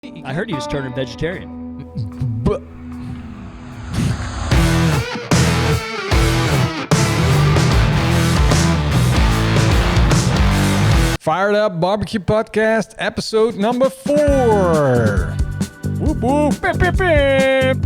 I heard he was turning vegetarian. But Fired Up Barbecue Podcast, episode number 4. Whoop whoop, pip pip pip.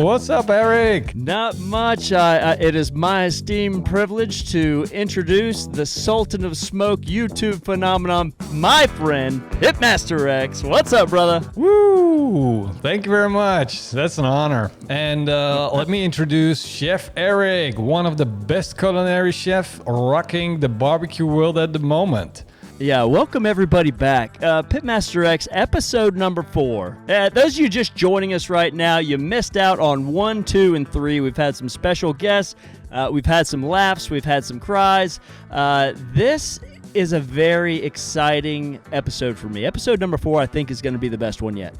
What's up, Eric? Not much. It is my esteemed privilege to introduce the Sultan of Smoke YouTube phenomenon, my friend, PITMASTERX. What's up, brother? Woo! Thank you very much. That's an honor. And let me introduce Chef Eric, one of the best culinary chefs rocking the barbecue world at the moment. Yeah, welcome everybody back. PITMASTERX, episode number 4. Those of you just joining us right now, you missed out on 1, 2, and 3. We've had some special guests. We've had some laughs. We've had some cries. This is a very exciting episode for me. Episode number 4, I think, is going to be the best one yet.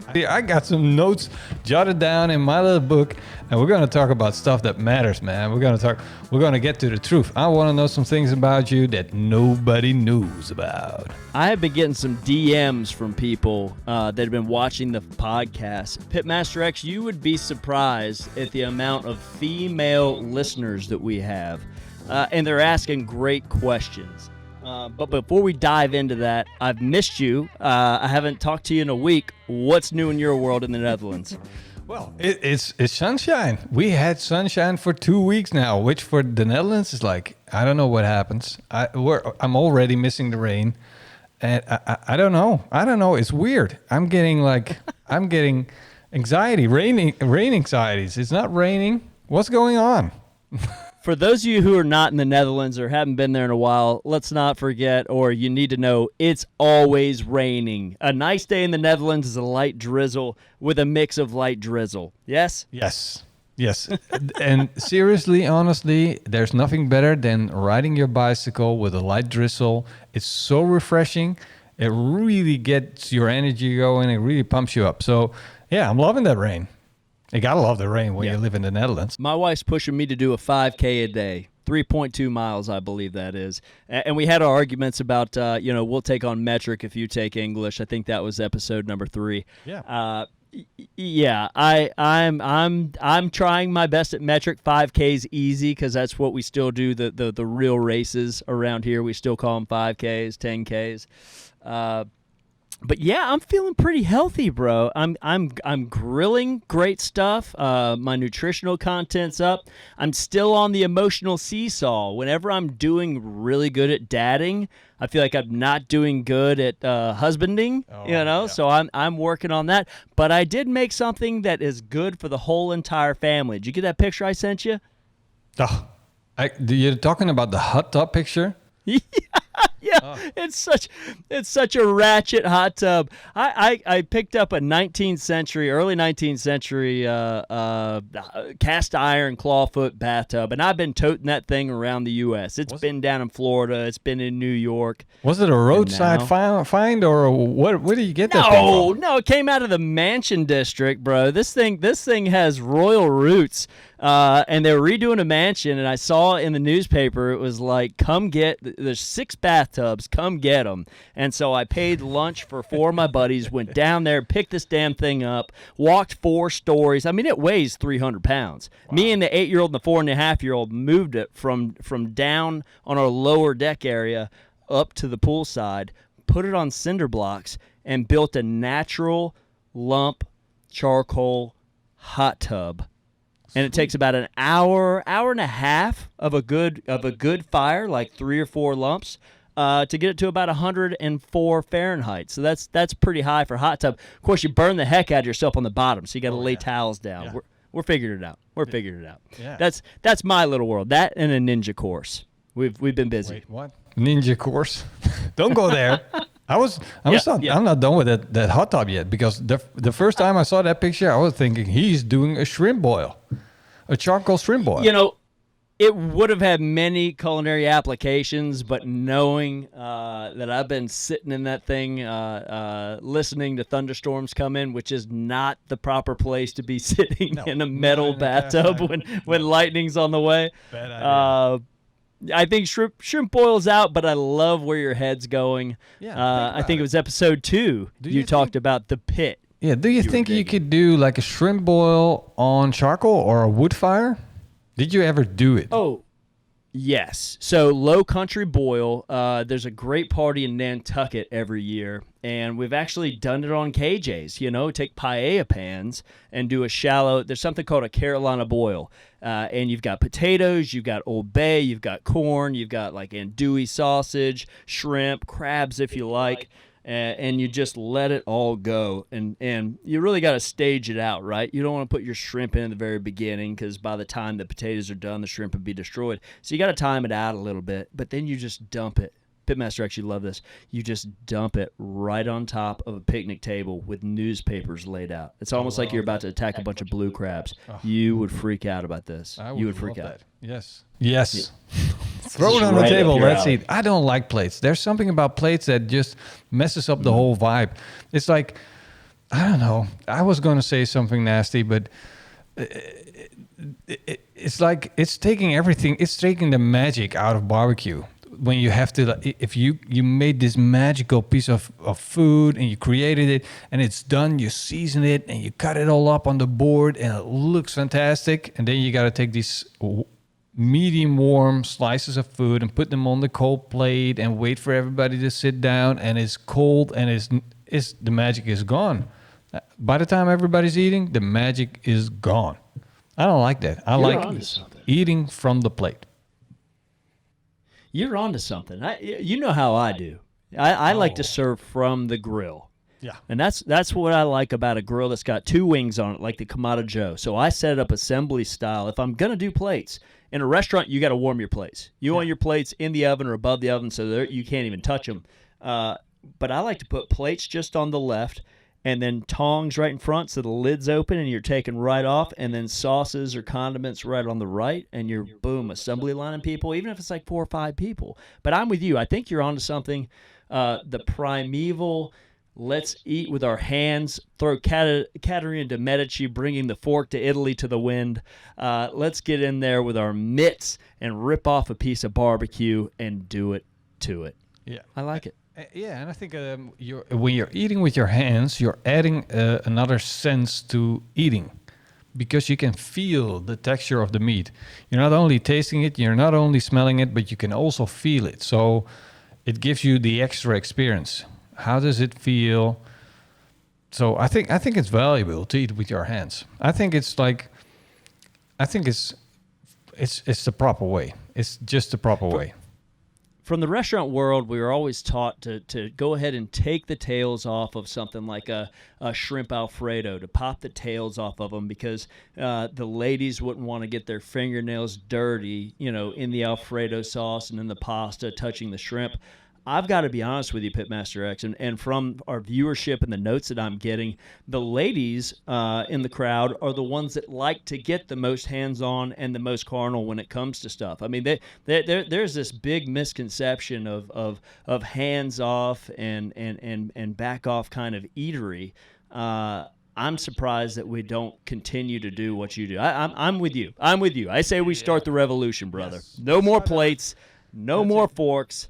I got some notes jotted down in my little book, and we're going to talk about stuff that matters, man. We're going to get to the truth. I want to know some things about you that nobody knows about. I have been getting some DMs from people that have been watching the podcast. PITMASTERX, you would be surprised at the amount of female listeners that we have, and they're asking great questions. But before we dive into that, I've missed you. I haven't talked to you in a week. What's new in your world in the Netherlands? Well, it's sunshine. We had sunshine for 2 weeks now, which for the Netherlands is like, I don't know what happens. I'm already missing the rain. And I don't know. It's weird. I'm getting anxiety, rain anxieties. It's not raining. What's going on? For those of you who are not in the Netherlands or haven't been there in a while, let's not forget, or you need to know, it's always raining. A nice day in the Netherlands is a light drizzle with a mix of light drizzle. Yes? Yes. And seriously, honestly, there's nothing better than riding your bicycle with a light drizzle. It's so refreshing. It really gets your energy going. It really pumps you up. So, yeah, I'm loving that rain. You gotta love the rain when you live in the Netherlands. My wife's pushing me to do a 5K a day, 3.2 miles, I believe that is. And we had our arguments about, we'll take on metric if you take English. I think that was episode number 3. Yeah. I'm trying my best at metric. 5K's easy because that's what we still do. The real races around here, we still call them 5Ks, 10Ks. But yeah, I'm feeling pretty healthy, bro. I'm grilling great stuff. My nutritional content's up. I'm still on the emotional seesaw. Whenever I'm doing really good at dadding, I feel like I'm not doing good at husbanding. So I'm working on that. But I did make something that is good for the whole entire family. Did you get that picture I sent you? Oh, you're talking about the hot tub picture? Yeah, it's such a ratchet hot tub. I picked up a early 19th century cast iron clawfoot bathtub, and I've been toting that thing around the U.S. It's been down in Florida. It's been in New York. Was it a roadside find, or where did you get that thing from? No, it came out of the Mansion District, bro. This thing has royal roots. And they were redoing a mansion, and I saw in the newspaper it was like, there's 6 bathtubs, come get them. And so I paid lunch for 4 of my buddies, went down there, picked this damn thing up, walked 4 stories. I mean, it weighs 300 pounds. Wow. Me and the 8-year-old and the 4.5-year-old moved it from down on our lower deck area up to the pool side, put it on cinder blocks, and built a natural lump charcoal hot tub. And it takes about an hour and a half of a good fire, like 3 or 4 lumps, to get it to about 104 Fahrenheit. So that's pretty high for a hot tub. Of course, you burn the heck out of yourself on the bottom, so you got to lay towels down. Yeah. We're figuring it out. Figuring it out. Yeah. That's my little world. That and a ninja course. We've been busy. Wait, what? Ninja course? Don't go there. I'm not done with that hot tub yet, because the first time I saw that picture, I was thinking he's doing a shrimp boil, a charcoal shrimp boil. It would have had many culinary applications, but knowing that I've been sitting in that thing, listening to thunderstorms come in, which is not the proper place to be sitting in a metal bathtub when lightning's on the way. Bad idea. I think shrimp boils out, but I love where your head's going. Yeah, I think it was episode 2. You talked about the pit. Yeah, do you think you could do like a shrimp boil on charcoal or a wood fire? Did you ever do it? Oh, yes. So Low Country Boil, there's a great party in Nantucket every year, and we've actually done it on KJ's. Take paella pans and do a shallow, there's something called a Carolina boil, and you've got potatoes, you've got Old Bay, you've got corn, you've got like andouille sausage, shrimp, crabs if you like. And you just let it all go. And you really got to stage it out, right? You don't want to put your shrimp in at the very beginning because by the time the potatoes are done, the shrimp would be destroyed. So you got to time it out a little bit, but then you just dump it. PITMASTERX, you love this. You just dump it right on top of a picnic table with newspapers laid out. It's almost like you're about to attack a bunch of blue crabs. You would freak out about this. You would freak out. Yes. Yes. Yeah. Throw it on the table. Let's eat. I don't like plates. There's something about plates that just messes up the whole vibe. It's like, I don't know. I was going to say something nasty, but it's like it's taking everything. It's taking the magic out of barbecue. When you have to, if you made this magical piece of food and you created it and it's done, you season it and you cut it all up on the board and it looks fantastic. And then you got to take these medium warm slices of food and put them on the cold plate and wait for everybody to sit down, and it's cold and it's the magic is gone. By the time everybody's eating, the magic is gone. I don't like that. I like eating from the plate. You're onto something. You know how I do. I like to serve from the grill. Yeah. And that's what I like about a grill that's got 2 wings on it, like the Kamado Joe. So I set it up assembly style. If I'm going to do plates, in a restaurant, you got to warm your plates. You want your plates in the oven or above the oven so you can't even touch them. But I like to put plates just on the left and then tongs right in front so the lid's open and you're taking right off, and then sauces or condiments right on the right, and you're, boom, assembly lining people, even if it's like 4 or 5 people. But I'm with you. I think you're onto something. The primeval, let's eat with our hands, throw Caterina de' Medici bringing the fork to Italy to the wind. Let's get in there with our mitts and rip off a piece of barbecue and do it to it. Yeah, I like it. Yeah, and I think when you're eating with your hands, you're adding another sense to eating, because you can feel the texture of the meat. You're not only tasting it, you're not only smelling it, but you can also feel it. So it gives you the extra experience. How does it feel? So I think it's valuable to eat with your hands. I think it's the proper way. It's just the proper way. From the restaurant world, we were always taught to go ahead and take the tails off of something like a shrimp Alfredo, to pop the tails off of them, because the ladies wouldn't want to get their fingernails dirty, in the Alfredo sauce and in the pasta, touching the shrimp. I've got to be honest with you, PITMASTERX, and from our viewership and the notes that I'm getting, the ladies in the crowd are the ones that like to get the most hands-on and the most carnal when it comes to stuff. I mean, there's this big misconception of hands-off and back-off kind of eatery. I'm surprised that we don't continue to do what you do. I'm with you. I'm with you. I say we start the revolution, brother. Yes. No more plates, no more forks.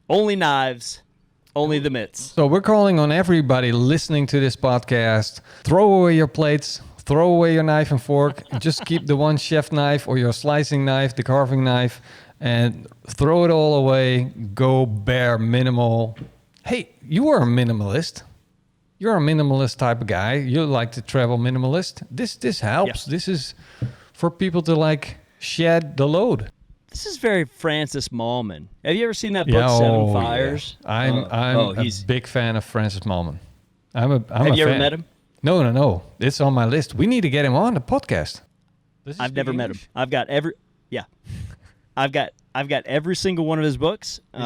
Only knives, only the mitts. So we're calling on everybody listening to this podcast. Throw away your plates, throw away your knife and fork. Just keep the one chef knife or your slicing knife, the carving knife, and throw it all away. Go bare minimal. Hey, you are a minimalist. You're a minimalist type of guy. You like to travel minimalist. This helps. Yeah. This is for people to shed the load. This is very Francis Mallman. Have you ever seen that book, Seven Fires? Yeah. I'm a big fan of Francis Mallman. Have you ever met him? No. It's on my list. We need to get him on the podcast. I've never met him. I've got every single one of his books. Me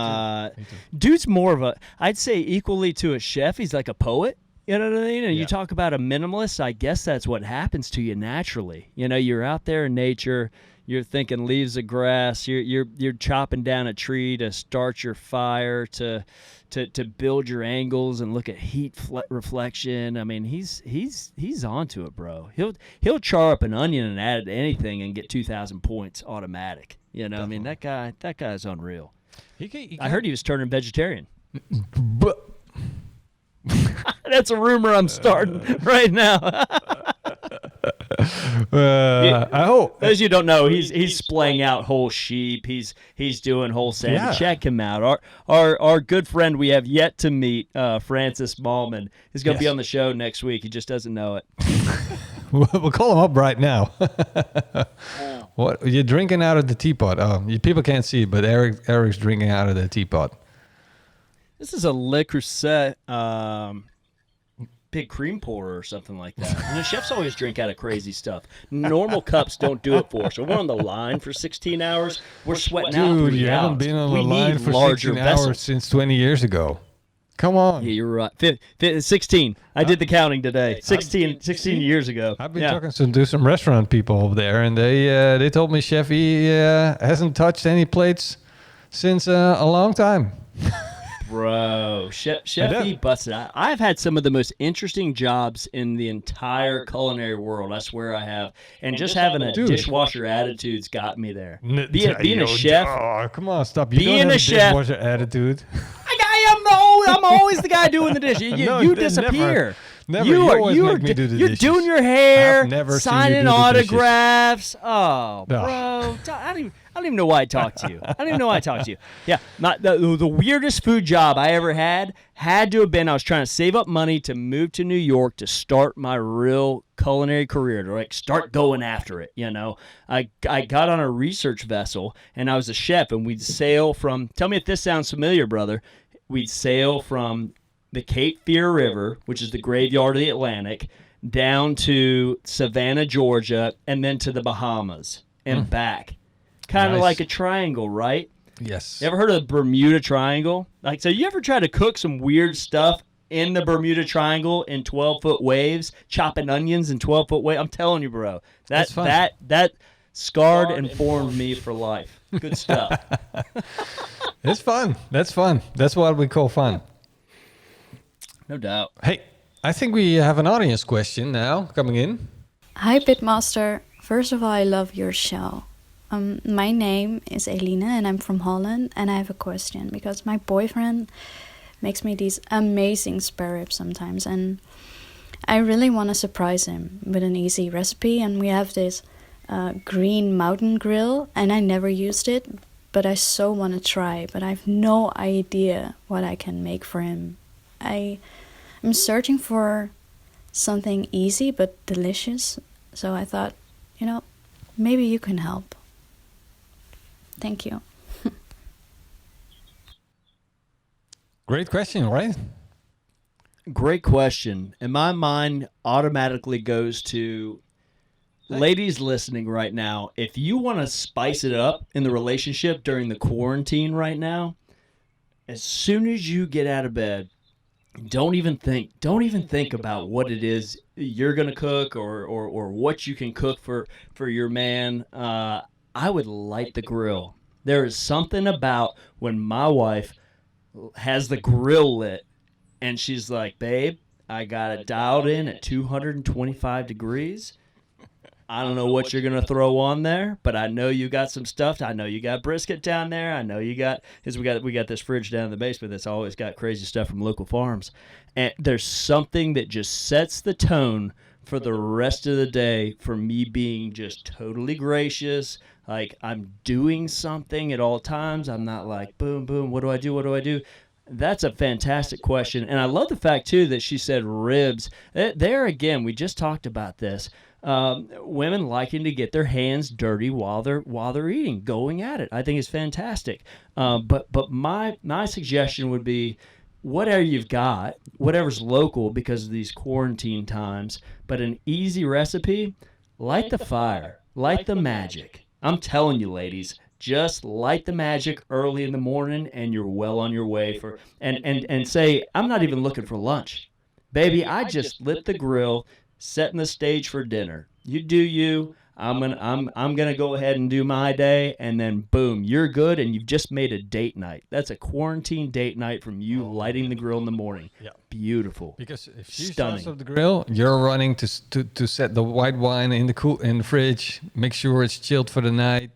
too. Dude's more of I'd say equally to a chef, he's like a poet. You know what I mean? And Yeah. you talk about a minimalist, I guess that's what happens to you naturally. You know, you're out there in nature, you're thinking leaves of grass, you're chopping down a tree to start your fire, to build your angles and look at heat reflection. I mean, he's onto it, bro. He'll char up an onion and add it to anything and get 2,000 points automatic. You know, Definitely. I mean, that guy's unreal. He I heard he was turning vegetarian. But That's a rumor I'm starting right now. I hope. As you don't know, he's splaying out whole sheep. He's doing whole salmon. Yeah. Check him out. Our good friend we have yet to meet, Francis Mallman, is going to be Yes. on the show next week. He just doesn't know it. We'll call him up right now. What you're drinking out of the teapot? Oh, people can't see, but Eric's drinking out of the teapot. This is a Le Creuset big cream pourer or something like that. You know, chefs always drink out of crazy stuff. Normal cups don't do it for us. We're on the line for 16 hours. We're sweating out Dude, 3 you haven't hours. been on We the line need for larger 16 vessels. hours since 20 years ago. Come on. Yeah, you're right. 16. I did the counting today. 16 years ago. I've been Yeah. talking to some restaurant people over there, and they told me Chef E hasn't touched any plates since a long time. Bro, Chef I E know. busted out. I've had some of the most interesting jobs in the entire culinary world. I swear I have. And just having a Dude. dishwasher attitude's got me there. Being a chef, Oh, come on, stop. You Being don't have a a chef- dishwasher attitude. I'm always the guy doing the dishes. You, No, you never. disappear. Never. You always you make me do the You're dishes. doing your hair, I've never seen you signing do the dishes. autographs. Oh, No. bro. I don't even know why I talk to you. I don't even know why I talk to you. Yeah, the weirdest food job I ever had to have been I was trying to save up money to move to New York to start my real culinary career, to like start going after it. You know, I got on a research vessel and I was a chef, and we'd sail from. Tell me if this sounds familiar, brother. We'd sail from the Cape Fear River, which is the graveyard of the Atlantic, down to Savannah, Georgia, and then to the Bahamas and back. Kind of Nice. like a triangle, right? Yes. You ever heard of the Bermuda Triangle? Like, so you ever try to cook some weird stuff in the Bermuda Triangle in 12-foot waves, chopping onions in 12-foot waves? I'm telling you, bro. That's fun. That scarred and formed me for life. Good stuff. It's fun. That's fun. That's what we call fun. No doubt. Hey, I think we have an audience question now coming in. Hi, Pitmaster. First of all, I love your show. My name is Elina and I'm from Holland, and I have a question because my boyfriend makes me these amazing spare ribs sometimes, and I really want to surprise him with an easy recipe. And we have this green mountain grill, and I never used it, but I so want to try, but I have no idea what I can make for him. I'm searching for something easy but delicious, so I thought, maybe you can help. Thank you. Great question, right? Great question. And my mind automatically goes to ladies listening right now. If you want to spice it up in the relationship during the quarantine right now, as soon as you get out of bed, don't even think about what it is you're gonna cook or what you can cook for your man. I would light the grill. There is something about when my wife has the grill lit and she's like, babe, I got it dialed in at 225 degrees. I don't know what you're going to throw on there, but I know you got some stuff. I know you got brisket down there. I know you got, because we got this fridge down in the basement that's always got crazy stuff from local farms. And there's something that just sets the tone for the rest of the day for me being just totally gracious. Like, I'm doing something at all times. I'm not like, boom, boom, what do I do? What do I do? That's a fantastic question. And I love the fact, too, that she said ribs. There again, we just talked about this. Women liking to get their hands dirty while they're eating, going at it. I think it's fantastic. But my suggestion would be, whatever you've got, whatever's local because of these quarantine times, but an easy recipe, light the fire, light the magic. I'm telling you, ladies, just light the magic early in the morning and you're well on your way and say, I'm not even looking for lunch. Baby, I just lit the grill, setting the stage for dinner. You do you. I'm gonna go ahead and do my day, and then boom, you're good, and you've just made a date night. That's a quarantine date night from you lighting the grill in the morning. Yeah. Beautiful. Because if she Stunning. starts up the grill, you're running to set the white wine in the fridge, make sure it's chilled for the night.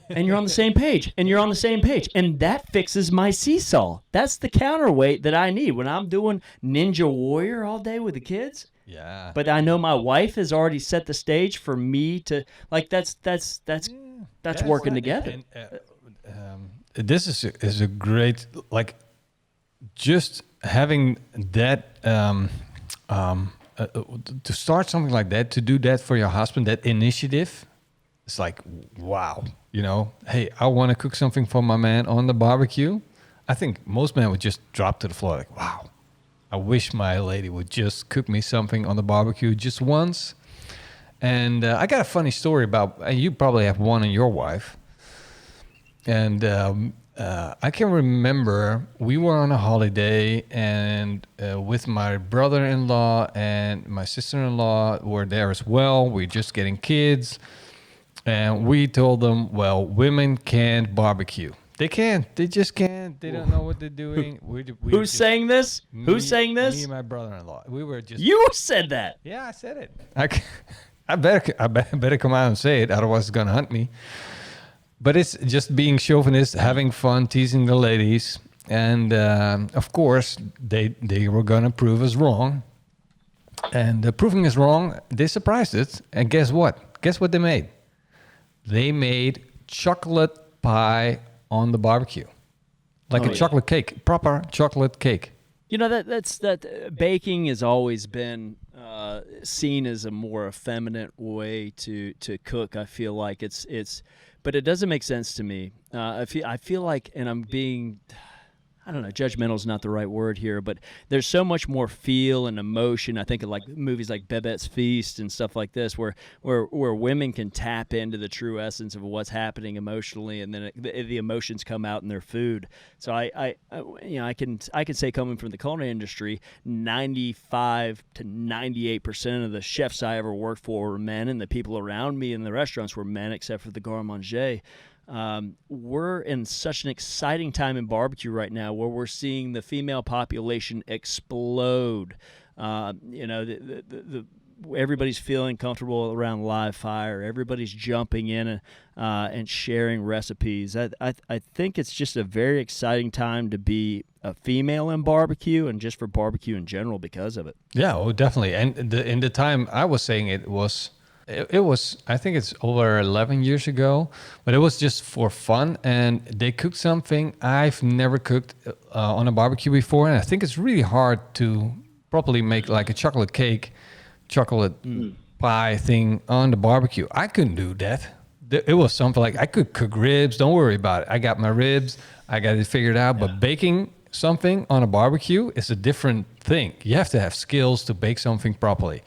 And you're on the same page. And that fixes my seesaw. That's the counterweight that I need when I'm doing Ninja Warrior all day with the kids. Yeah. But I know my wife has already set the stage for me to like. That's working together. And, this is a great, like, just having that to start something like that, to do that for your husband, that initiative. It's like, wow, hey, I want to cook something for my man on the barbecue. I think most men would just drop to the floor like, wow, I wish my lady would just cook me something on the barbecue just once. And I got a funny story about, and you probably have one on your wife. And I can remember we were on a holiday, and with my brother-in-law and my sister-in-law were there as well. We're just getting kids. And we told them, well, women can't barbecue. They can't. They just can't. They don't know what they're doing. Who's saying this? Who's saying this? Me and my brother-in-law. We were just. You said that. Yeah, I said it. I better come out and say it, otherwise it's gonna hunt me. But it's just being chauvinist, having fun, teasing the ladies, and of course they were gonna prove us wrong. And proving us wrong, they surprised us. And guess what? Guess what they made? They made chocolate pie on the barbecue, like a chocolate cake, proper chocolate cake. That baking has always been seen as a more effeminate way to cook. I feel like it's, but it doesn't make sense to me. I feel like, and I'm being, I don't know, judgmental is not the right word here, but there's so much more feel and emotion. I think of like movies like Babette's Feast and stuff like this, where women can tap into the true essence of what's happening emotionally, and then the emotions come out in their food. So I can say, coming from the culinary industry, 95 to 98% of the chefs I ever worked for were men, and the people around me in the restaurants were men, except for the garde manger. We're in such an exciting time in barbecue right now, where we're seeing the female population explode. Everybody's feeling comfortable around live fire. Everybody's jumping in and sharing recipes. I think it's just a very exciting time to be a female in barbecue, and just for barbecue in general because of it. Yeah, oh, definitely. And in the time I was saying it was, I think it's over 11 years ago, but it was just for fun. And they cooked something I've never cooked on a barbecue before. And I think it's really hard to properly make like a chocolate cake, chocolate pie thing on the barbecue. I couldn't do that. It was something like, I could cook ribs. Don't worry about it. I got my ribs. I got it figured out. Yeah. But baking something on a barbecue is a different thing. You have to have skills to bake something properly.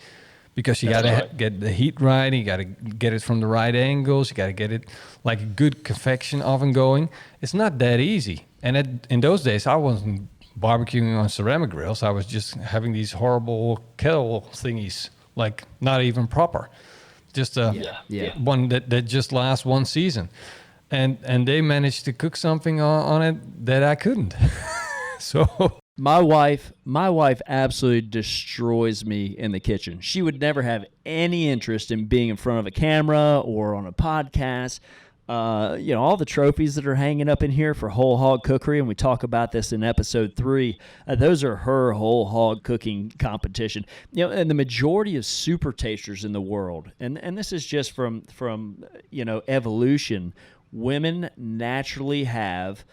Because you got to get the heat right, you got to get it from the right angles, you got to get it like a good convection oven going. It's not that easy. And in those days, I wasn't barbecuing on ceramic grills. I was just having these horrible kettle thingies, like not even proper. Just one that just lasts one season. And they managed to cook something on it that I couldn't. So... My wife absolutely destroys me in the kitchen. She would never have any interest in being in front of a camera or on a podcast. All the trophies that are hanging up in here for whole hog cookery, and we talk about this in episode 3. Those are her whole hog cooking competition. And the majority of super tasters in the world, and this is just from evolution. Women naturally have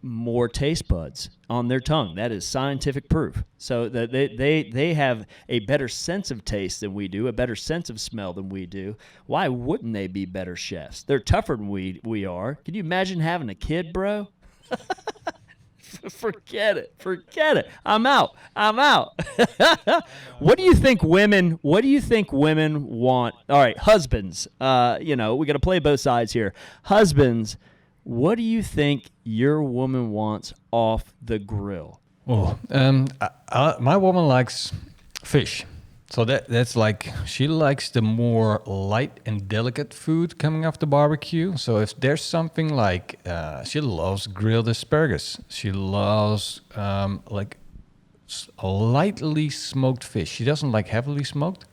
more taste buds on their tongue. That is scientific proof. So that they have a better sense of taste than we do, a better sense of smell than we do. Why wouldn't they be better chefs? They're tougher than we are. Can you imagine having a kid, bro? Forget it. I'm out. What do you think women want? All right, husbands. We got to play both sides here. Husbands, what do you think your woman wants off the grill? Oh, my woman likes fish. So that's like she likes the more light and delicate food coming off the barbecue. So if there's something like she loves grilled asparagus, she loves like lightly smoked fish. She doesn't like heavily smoked.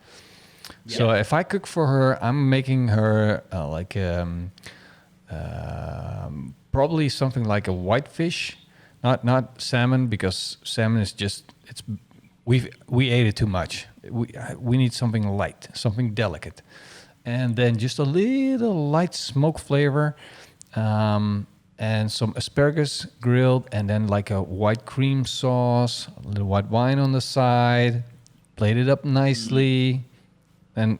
Yeah. So if I cook for her, I'm making her probably something like a whitefish, not salmon, because salmon is just we ate it too much. We need something light, something delicate, and then just a little light smoke flavor, and some asparagus grilled, and then like a white cream sauce, a little white wine on the side, plate it up nicely, and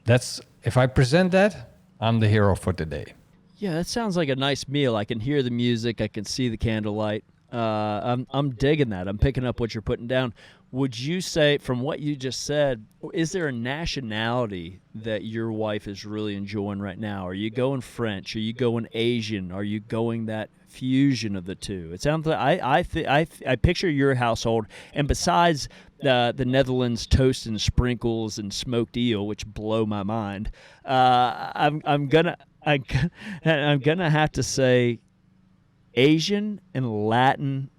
that's if I present that, I'm the hero for today. Yeah, that sounds like a nice meal. I can hear the music. I can see the candlelight. I'm digging that. I'm picking up what you're putting down. Would you say, from what you just said, is there a nationality that your wife is really enjoying right now? Are you going French? Are you going Asian? Are you going that fusion of the two? It sounds like I picture your household, and besides the Netherlands toast and sprinkles and smoked eel, which blow my mind, I'm gonna have to say Asian and Latin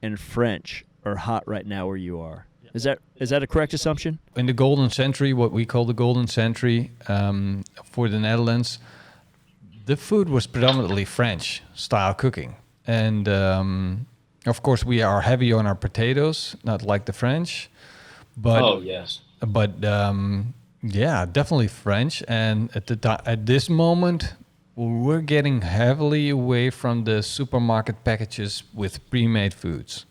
and French are hot right now where you are. Is that a correct assumption? In the golden century, what we call the golden century for the Netherlands, the food was predominantly French style cooking. And of course, we are heavy on our potatoes, not like the French. But, oh, yes. But yeah, definitely French. And at this moment, we're getting heavily away from the supermarket packages with pre-made foods.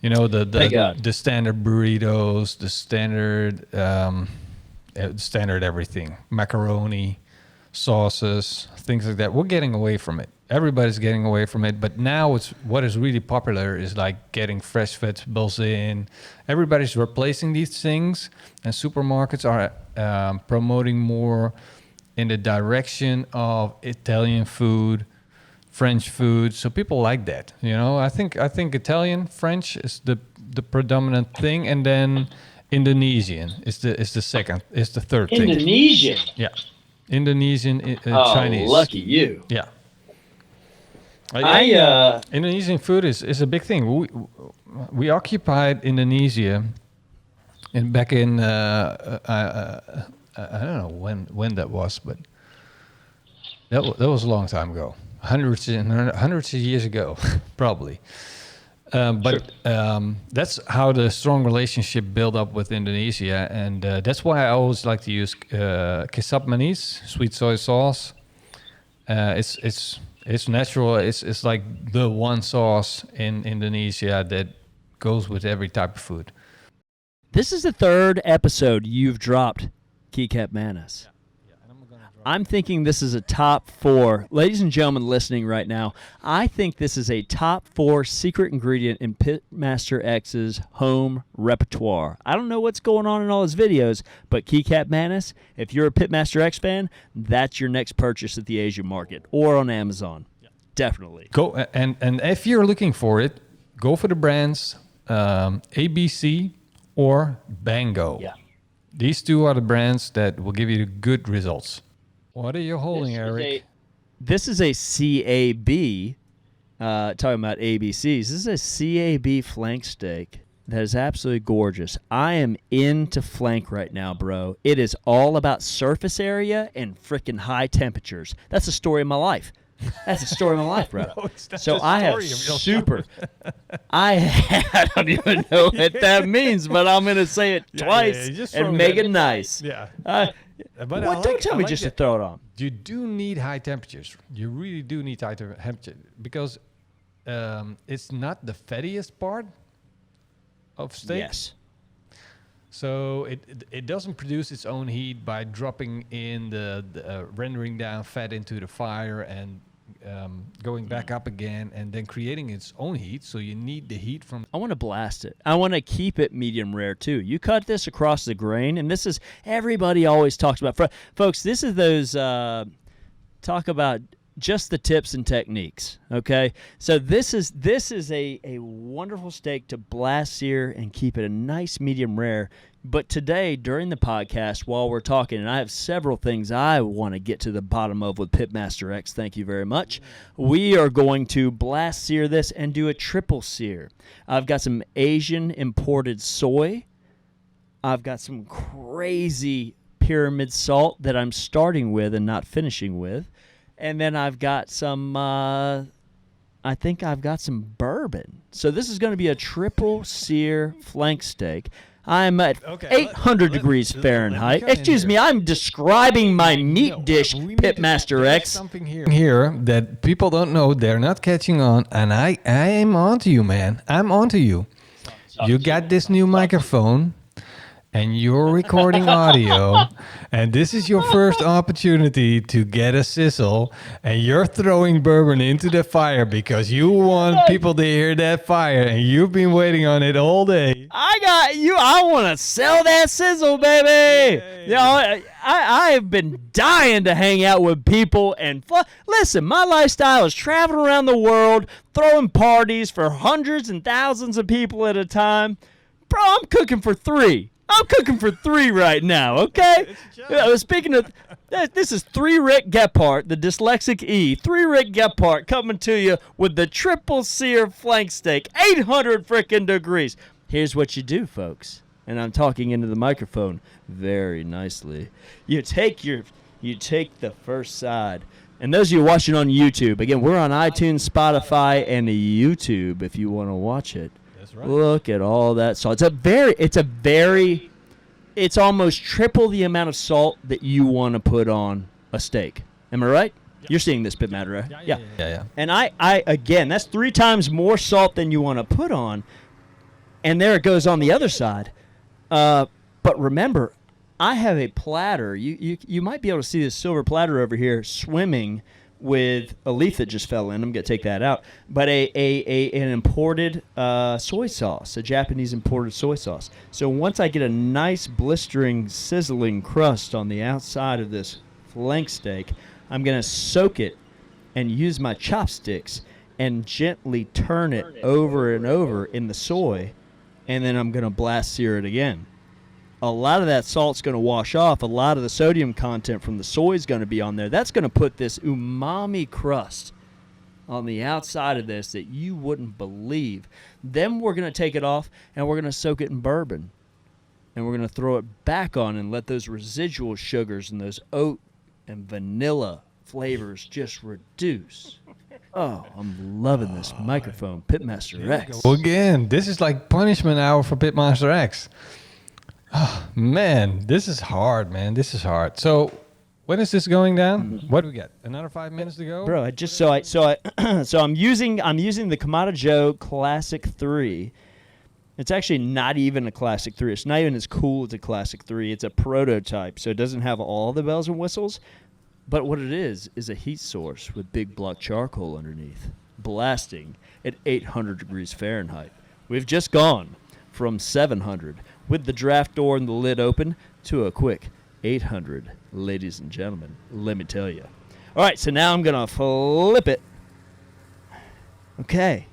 You know, the standard burritos, the standard everything, macaroni, sauces, things like that. We're getting away from it. Everybody's getting away from it. But now what is really popular is like getting fresh vegetables in. Everybody's replacing these things, and supermarkets are promoting more in the direction of Italian food, French food. So people like that, you know. I think Italian, French is the predominant thing, and then Indonesian is the third thing. Indonesian. Yeah, Indonesian, Chinese. Lucky you. Yeah. I Indonesian food is a big thing. We occupied Indonesia, and back in I don't know when that was, but that was a long time ago. Hundreds of years ago, probably. But that's how the strong relationship built up with Indonesia, and that's why I always like to use kecap manis, sweet soy sauce. It's natural. It's like the one sauce in Indonesia that goes with every type of food. This is the third episode you've dropped Keycap Manis. I'm thinking this is a top 4. Ladies and gentlemen listening right now, I think this is a top 4 secret ingredient in PITMASTERX's home repertoire. I don't know what's going on in all his videos, but Keycap Manis, if you're a PITMASTERX fan, that's your next purchase at the Asian market or on Amazon. Yeah. Definitely. Go and if you're looking for it, go for the brands ABC or Bango. Yeah. These two are the brands that will give you good results. What are you holding, Eric? This is a CAB, talking about ABCs. This is a CAB flank steak that is absolutely gorgeous. I am into flank right now, bro. It is all about surface area and freaking high temperatures. That's the story of my life. That's the story of my life, bro. No, so I have super. I don't even know what that means, but I'm going to say it twice and make it nice. Yeah. But don't tell me just to throw it on. You do need high temperatures. You really do need high temperatures because it's not the fattiest part of steak. Yes. So it doesn't produce its own heat by dropping in the rendering down fat into the fire and going back up again and then creating its own heat. So you need the heat from... I want to blast it. I want to keep it medium rare too. You cut this across the grain, and this is... Everybody always talks about... Folks, this is those... talk about just the tips and techniques. Okay, so this is a wonderful steak to blast sear and keep it a nice medium rare. But today, during the podcast, while we're talking, and I have several things I want to get to the bottom of with PITMASTERX, thank you very much, we are going to blast sear this and do a triple sear. I've got some Asian imported soy. I've got some crazy pyramid salt that I'm starting with and not finishing with. And then I've got some, I think I've got some bourbon. So this is going to be a triple sear flank steak. I'm at 800 degrees Fahrenheit. Excuse me, I'm describing my meat dish, PITMASTERX. Something here that people don't know, they're not catching on, and I am onto you, man. I'm onto you. You got this new microphone, and you're recording audio, and this is your first opportunity to get a sizzle, and you're throwing bourbon into the fire because you want people to hear that fire, and you've been waiting on it all day. I got you. I want to sell that sizzle, baby. You know, I have been dying to hang out with people and listen, my lifestyle is traveling around the world, throwing parties for hundreds and thousands of people at a time. Bro, I'm cooking for 3. I'm cooking for 3 right now, okay? Speaking of, this is 3 Rick Gephardt, the dyslexic E. 3 Rick Gephardt coming to you with the triple sear flank steak, 800 frickin' degrees. Here's what you do, folks, and I'm talking into the microphone very nicely. You take the first side, and those of you watching on YouTube, again, we're on iTunes, Spotify, and YouTube if you want to watch it. Right. Look at all that salt. It's almost triple the amount of salt that you want to put on a steak. Am I right? Yeah. You're seeing this, PITMASTERX, right? Yeah. And I again, that's 3 times more salt than you want to put on. And there it goes on the other side. But remember, I have a platter. You might be able to see this silver platter over here swimming with a leaf that just fell in. I'm going to take that out. But an imported soy sauce, a Japanese imported soy sauce. So once I get a nice blistering, sizzling crust on the outside of this flank steak, I'm going to soak it and use my chopsticks and gently turn it over and over in the soy, and then I'm going to blast sear it again. A lot of that salt's going to wash off. A lot of the sodium content from the soy is going to be on there. That's going to put this umami crust on the outside of this that you wouldn't believe. Then we're going to take it off, and we're going to soak it in bourbon. And we're going to throw it back on and let those residual sugars and those oat and vanilla flavors just reduce. Oh, I'm loving this microphone, PITMASTERX. Well, again, this is like punishment hour for PITMASTERX. Oh, man, this is hard, man. This is hard. So, when is this going down? What do we get? Another 5 minutes to go? Bro, I'm using the Kamada Joe Classic 3. It's actually not even a Classic 3. It's not even as cool as a Classic 3. It's a prototype, so it doesn't have all the bells and whistles. But what it is a heat source with big block charcoal underneath, blasting at 800 degrees Fahrenheit. We've just gone from 700 with the draft door and the lid open to a quick 800, ladies and gentlemen, let me tell you. All right, so now I'm going to flip it. Okay.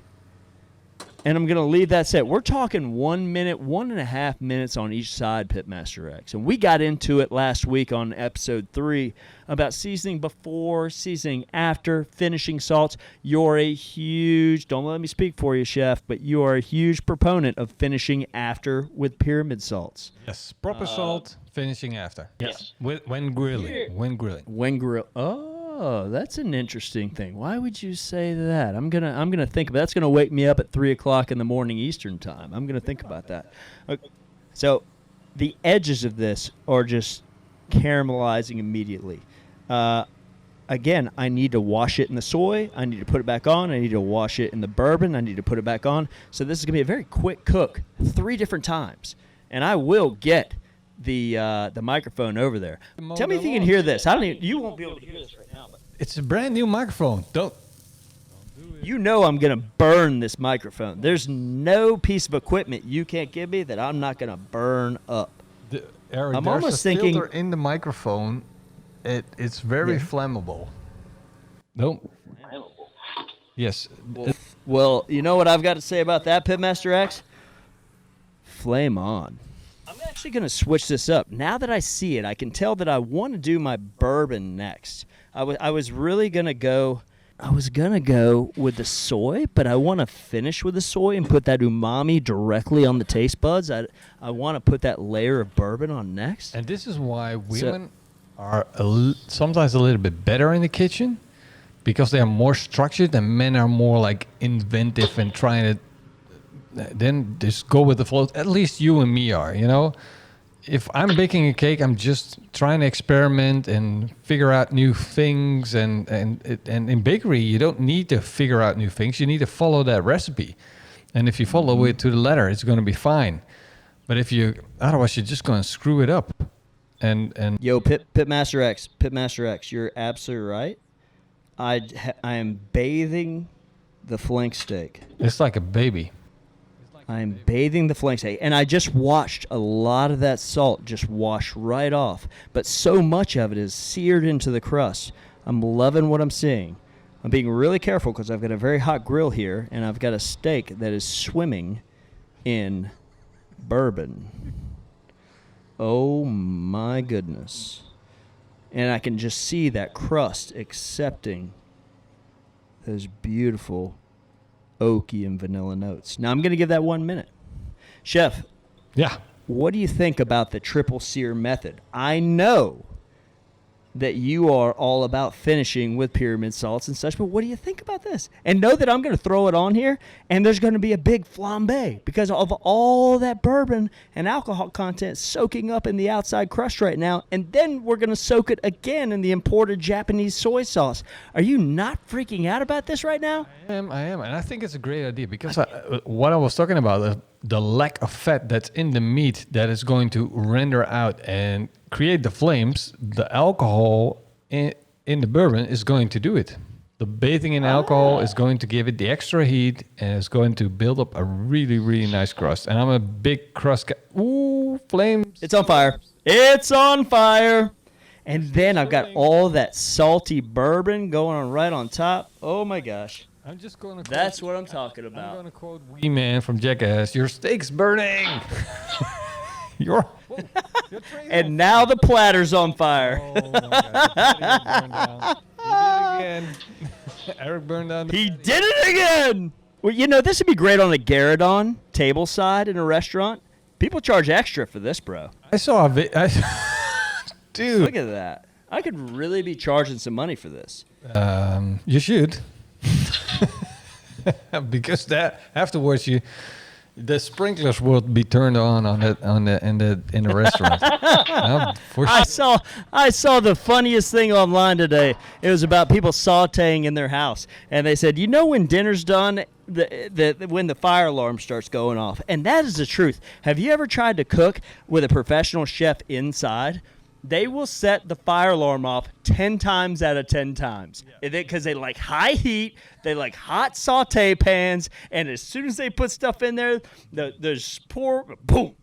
And I'm going to leave that set. We're talking 1 minute, 1.5 minutes on each side, PITMASTERX. And we got into it last week on episode 3 about seasoning before, seasoning after, finishing salts. You're a huge, don't let me speak for you, chef, but you are a huge proponent of finishing after with pyramid salts. Yes, proper salt, finishing after. Yes. When grilling. Oh, that's an interesting thing. Why would you say that? I'm gonna think about that's gonna wake me up at 3:00 in the morning Eastern time. I'm gonna think about that. Okay. So, the edges of this are just caramelizing immediately. Again, I need to wash it in the soy. I need to put it back on. I need to wash it in the bourbon. I need to put it back on. So this is gonna be a very quick cook, 3 different times, and I will get the microphone over there. Tell me if you can hear this. You won't be able to hear this right now. But it's a brand new microphone. Don't do it. You know I'm going to burn this microphone. There's no piece of equipment you can't give me that I'm not going to burn up. Eric, I'm there's almost a thinking filter in the microphone. It's very flammable. Nope. Yes. Well, you know what I've got to say about that, Pitmaster X? Flame on. I'm actually going to switch this up. Now that I see it, I can tell that I want to do my bourbon next. I was really going to go... I was going to go with the soy, but I want to finish with the soy and put that umami directly on the taste buds. I want to put that layer of bourbon on next. And this is why women are sometimes a little bit better in the kitchen, because they are more structured, and men are more like inventive and trying to then just go with the flow. At least you and me are, you know. If I'm baking a cake, I'm just trying to experiment and figure out new things. And in bakery, you don't need to figure out new things. You need to follow that recipe. And if you follow it to the letter, it's going to be fine. But otherwise, you're just going to screw it up. And Yo, Pitmaster X, you're absolutely right. I am bathing the flank steak. it's like a baby. I'm bathing the flank steak, and I just watched a lot of that salt just wash right off. But so much of it is seared into the crust. I'm loving what I'm seeing. I'm being really careful because I've got a very hot grill here, and I've got a steak that is swimming in bourbon. Oh my goodness. And I can just see that crust accepting those beautiful oaky and vanilla notes. Now I'm going to give that 1 minute. Chef, Yeah. what do you think about the triple sear method? I know that you are all about finishing with pyramid salts and such, but what do you think about this? And know that I'm going to throw it on here, and there's going to be a big flambe because of all that bourbon and alcohol content soaking up in the outside crust right now, and then we're going to soak it again in the imported Japanese soy sauce. Are you not freaking out about this right now? I am, and I think it's a great idea because what I was talking about, the lack of fat that's in the meat that is going to render out and create the flames, the alcohol in the bourbon is going to do it. The bathing in alcohol is going to give it the extra heat, and it's going to build up a really, really nice crust. And I'm a big crust guy. Ooh, flames. It's on fire. It's on fire. And then I've got all that salty bourbon going on right on top. Oh my gosh. I'm just going to. That's what I'm talking I'm about. going to quote Wee Man from Jackass. Your steak's burning. your And now the platter's on fire. Oh my God. He did it again. Eric burned down. He did it again. Well, you know, this would be great on a Garridon table side in a restaurant. People charge extra for this, bro. I saw a dude. Look at that. I could really be charging some money for this. You should. Because that afterwards the sprinklers will be turned on in the restaurant. For sure. I saw the funniest thing online today. It was about people sautéing in their house, and they said, you know, when dinner's done, when the fire alarm starts going off, and that is the truth. Have you ever tried to cook with a professional chef inside? They will set the fire alarm off 10 times out of 10 times because they like high heat, they like hot saute pans, and as soon as they put stuff in there, there's boom.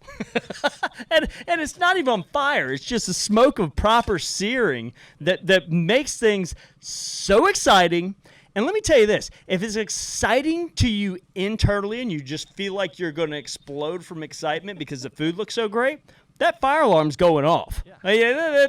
and it's not even on fire. It's just the smoke of proper searing that makes things so exciting. And let me tell you this, if it's exciting to you internally and you just feel like you're going to explode from excitement because the food looks so great, that fire alarm's going off. Yeah.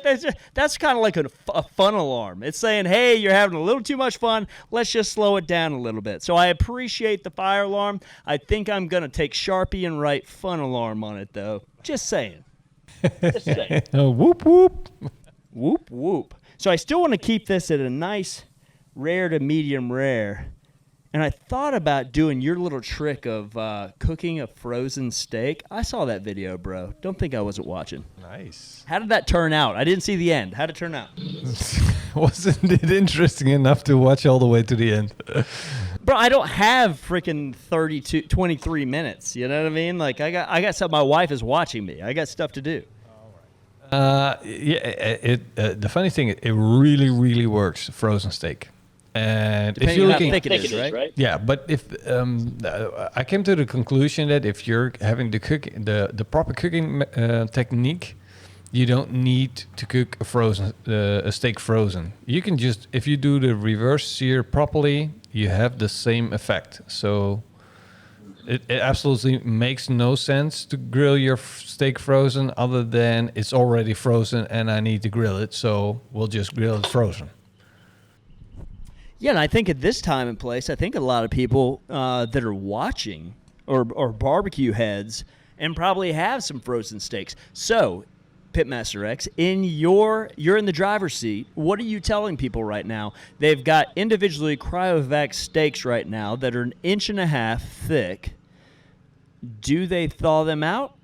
That's kind of like a fun alarm. It's saying, hey, you're having a little too much fun. Let's just slow it down a little bit. So I appreciate the fire alarm. I think I'm going to take Sharpie and write fun alarm on it, though. Just saying. Just saying. Whoop, whoop. Whoop, whoop. So I still want to keep this at a nice rare to medium rare. And I thought about doing your little trick of cooking a frozen steak. I saw that video, bro. Don't think I wasn't watching. Nice. How did that turn out? I didn't see the end. How did it turn out? Wasn't it interesting enough to watch all the way to the end? Bro, I don't have freaking 23 minutes. You know what I mean? Like, I got stuff. My wife is watching me. I got stuff to do. The funny thing, it really, really works, frozen steak. And Depending if you're on looking, how thick it is, right? yeah, but if I came to the conclusion that if you're having the proper cooking technique, you don't need to cook a steak frozen. You can just, if you do the reverse sear properly, you have the same effect. So it absolutely makes no sense to grill your steak frozen other than it's already frozen and I need to grill it. So we'll just grill it frozen. Yeah, and I think at this time and place, I think a lot of people that are watching or barbecue heads and probably have some frozen steaks. So, PITMASTERX, you're in the driver's seat. What are you telling people right now? They've got individually cryovac steaks right now that are 1.5 inches thick. Do they thaw them out,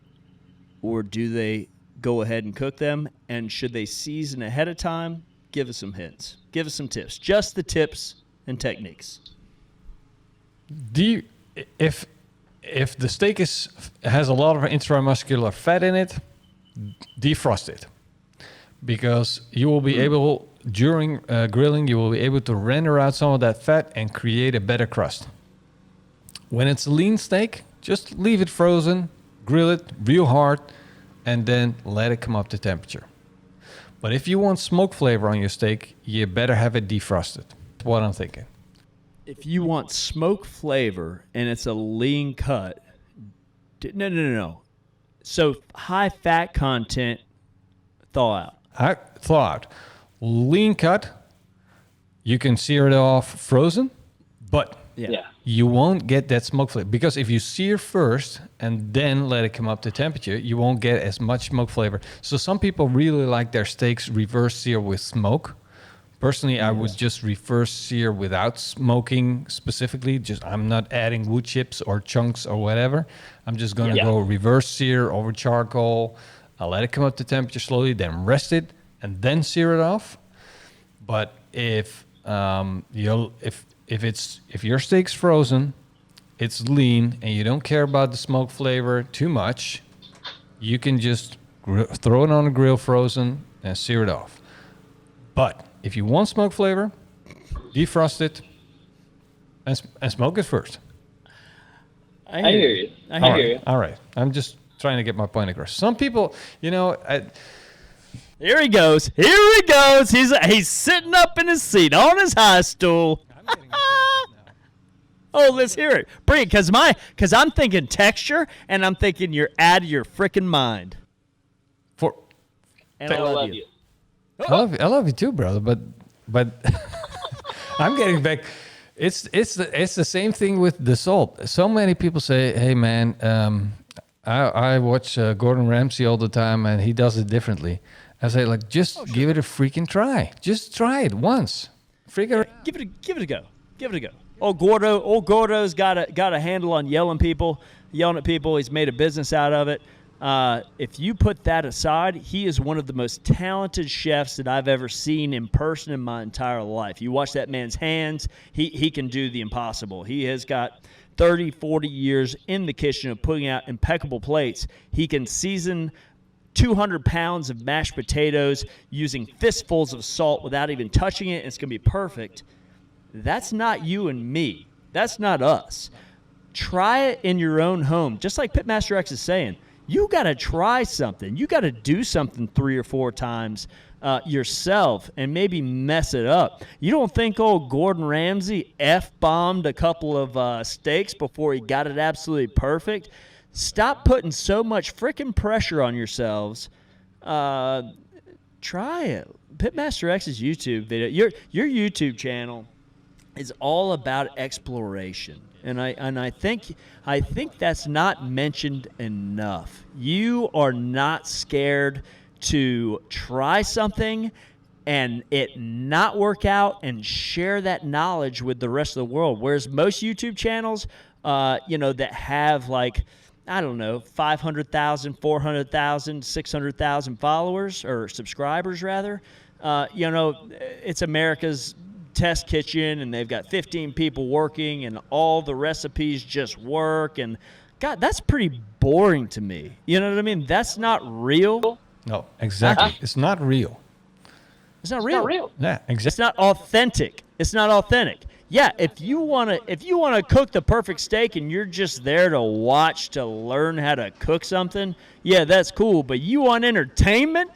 or do they go ahead and cook them? And should they season ahead of time? Give us some hints. Give us some tips. Just the tips and techniques. If the steak has a lot of intramuscular fat in it, defrost it, because you will be able, during grilling, you will be able to render out some of that fat and create a better crust. When it's a lean steak, just leave it frozen, grill it real hard, and then let it come up to temperature. But if you want smoke flavor on your steak, you better have it defrosted. That's what I'm thinking. If you want smoke flavor and it's a lean cut, no. So high fat content, thaw out. Lean cut, you can sear it off frozen, but you won't get that smoke flavor. Because if you sear first and then let it come up to temperature, you won't get as much smoke flavor. So some people really like their steaks reverse sear with smoke. Personally, I would just reverse sear without smoking specifically. I'm not adding wood chips or chunks or whatever. I'm just going to go reverse sear over charcoal. I'll let it come up to temperature slowly, then rest it, and then sear it off. But if your steak's frozen, it's lean, and you don't care about the smoke flavor too much, you can just throw it on the grill frozen and sear it off. But if you want smoke flavor, defrost it and smoke it first. I hear you. All right. I'm just trying to get my point across. Some people, Here he goes. He's sitting up in his seat on his high stool. Oh, let's hear it. Bring it, because I'm thinking texture, and I'm thinking you're out of your freaking mind. And I love you. I love you too, brother. But I'm getting back. It's the same thing with the salt. So many people say, "Hey, man, I watch Gordon Ramsay all the time, and he does it differently." I say, just give it a freaking try. Just try it once. Give it a go. Give it a go. Old Gordo's got a handle on yelling at people. He's made a business out of it. If you put that aside, he is one of the most talented chefs that I've ever seen in person in my entire life. You watch that man's hands, he can do the impossible. He has got 30, 40 years in the kitchen of putting out impeccable plates. He can season 200 pounds of mashed potatoes using fistfuls of salt without even touching it. It's going to be perfect. That's not you and me. That's not us. Try it in your own home. Just like PITMASTERX is saying, you got to try something. You got to do something 3 or 4 times yourself and maybe mess it up. You don't think old Gordon Ramsay F-bombed a couple of steaks before he got it absolutely perfect? Stop putting so much freaking pressure on yourselves. Try it. PITMASTERX's YouTube video. Your YouTube channel is all about exploration. And I think that's not mentioned enough. You are not scared to try something and it not work out and share that knowledge with the rest of the world. Whereas most YouTube channels, that have 500,000, 400,000, 600,000 followers or subscribers rather, it's America's test kitchen, and they've got 15 people working, and all the recipes just work. And God, that's pretty boring to me. You know what I mean? That's not real. No, exactly. It's not real. It's not real. Yeah, exactly. It's not authentic. Yeah, if you wanna cook the perfect steak and you're just there to watch to learn how to cook something, yeah, that's cool. But you want entertainment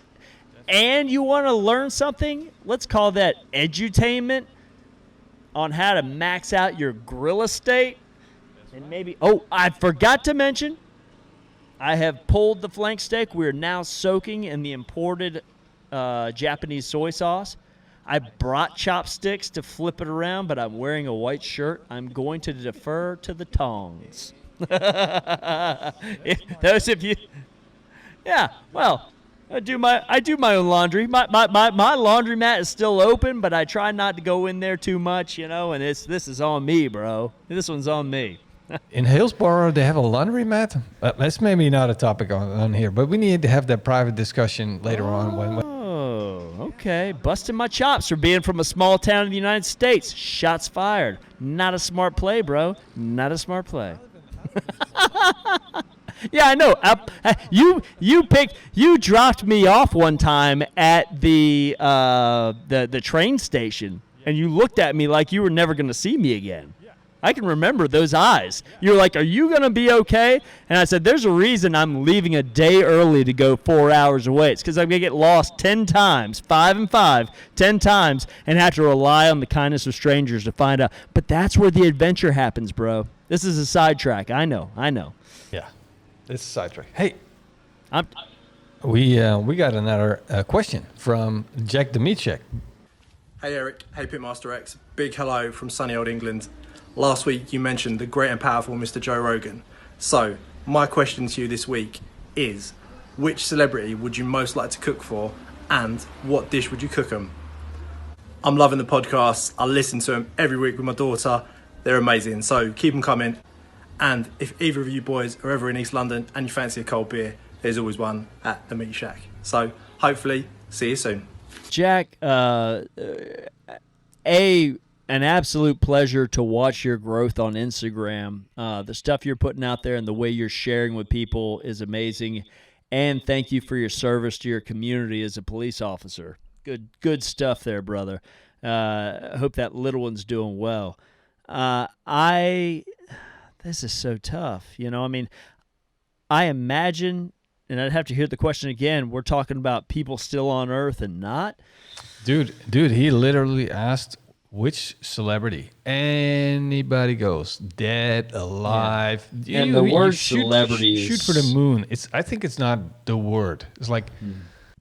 and you want to learn something, let's call that edutainment on how to max out your grill estate. And maybe, oh, I forgot to mention, I have pulled the flank steak. We're now soaking in the imported Japanese soy sauce. I brought chopsticks to flip it around, but I'm wearing a white shirt. I'm going to defer to the tongs. Those of you, yeah, well, I do my own laundry. My laundromat is still open, but I try not to go in there too much, and this is on me, bro. This one's on me. In Hillsborough, they have a laundromat. That's maybe not a topic on here, but we need to have that private discussion later on. Oh, okay. Busting my chops for being from a small town in the United States. Shots fired. Not a smart play, bro. Not a smart play. Yeah, I know. You dropped me off one time at the train station, and you looked at me like you were never going to see me again. I can remember those eyes. You were like, "Are you going to be okay?" And I said, "There's a reason I'm leaving a day early to go 4 hours away. It's because I'm going to get lost 10 times, 5 and 5, 10 times, and have to rely on the kindness of strangers to find out." But that's where the adventure happens, bro. This is a sidetrack. I know. Yeah, it's a sidetrack. Hey, I'm we got another question from Jack Demichek. Hey Eric, hey PITMASTERX, big hello from sunny old England. Last week you mentioned the great and powerful Mr. Joe Rogan. So, my question to you this week is, which celebrity would you most like to cook for, and what dish would you cook them? I'm loving the podcasts. I listen to them every week with my daughter. They're amazing, so keep them coming. And if either of you boys are ever in East London and you fancy a cold beer, there's always one at the Meat Shack. So, hopefully, see you soon. Jack, an absolute pleasure to watch your growth on Instagram. The stuff you're putting out there and the way you're sharing with people is amazing. And thank you for your service to your community as a police officer. Good stuff there, brother. I hope that little one's doing well. This is so tough. I imagine, and I'd have to hear the question again, we're talking about people still on Earth and not? Dude, he literally asked which celebrity anybody goes, dead, alive. Yeah. And the word celebrity shoot for the moon. I think it's not the word. It's like,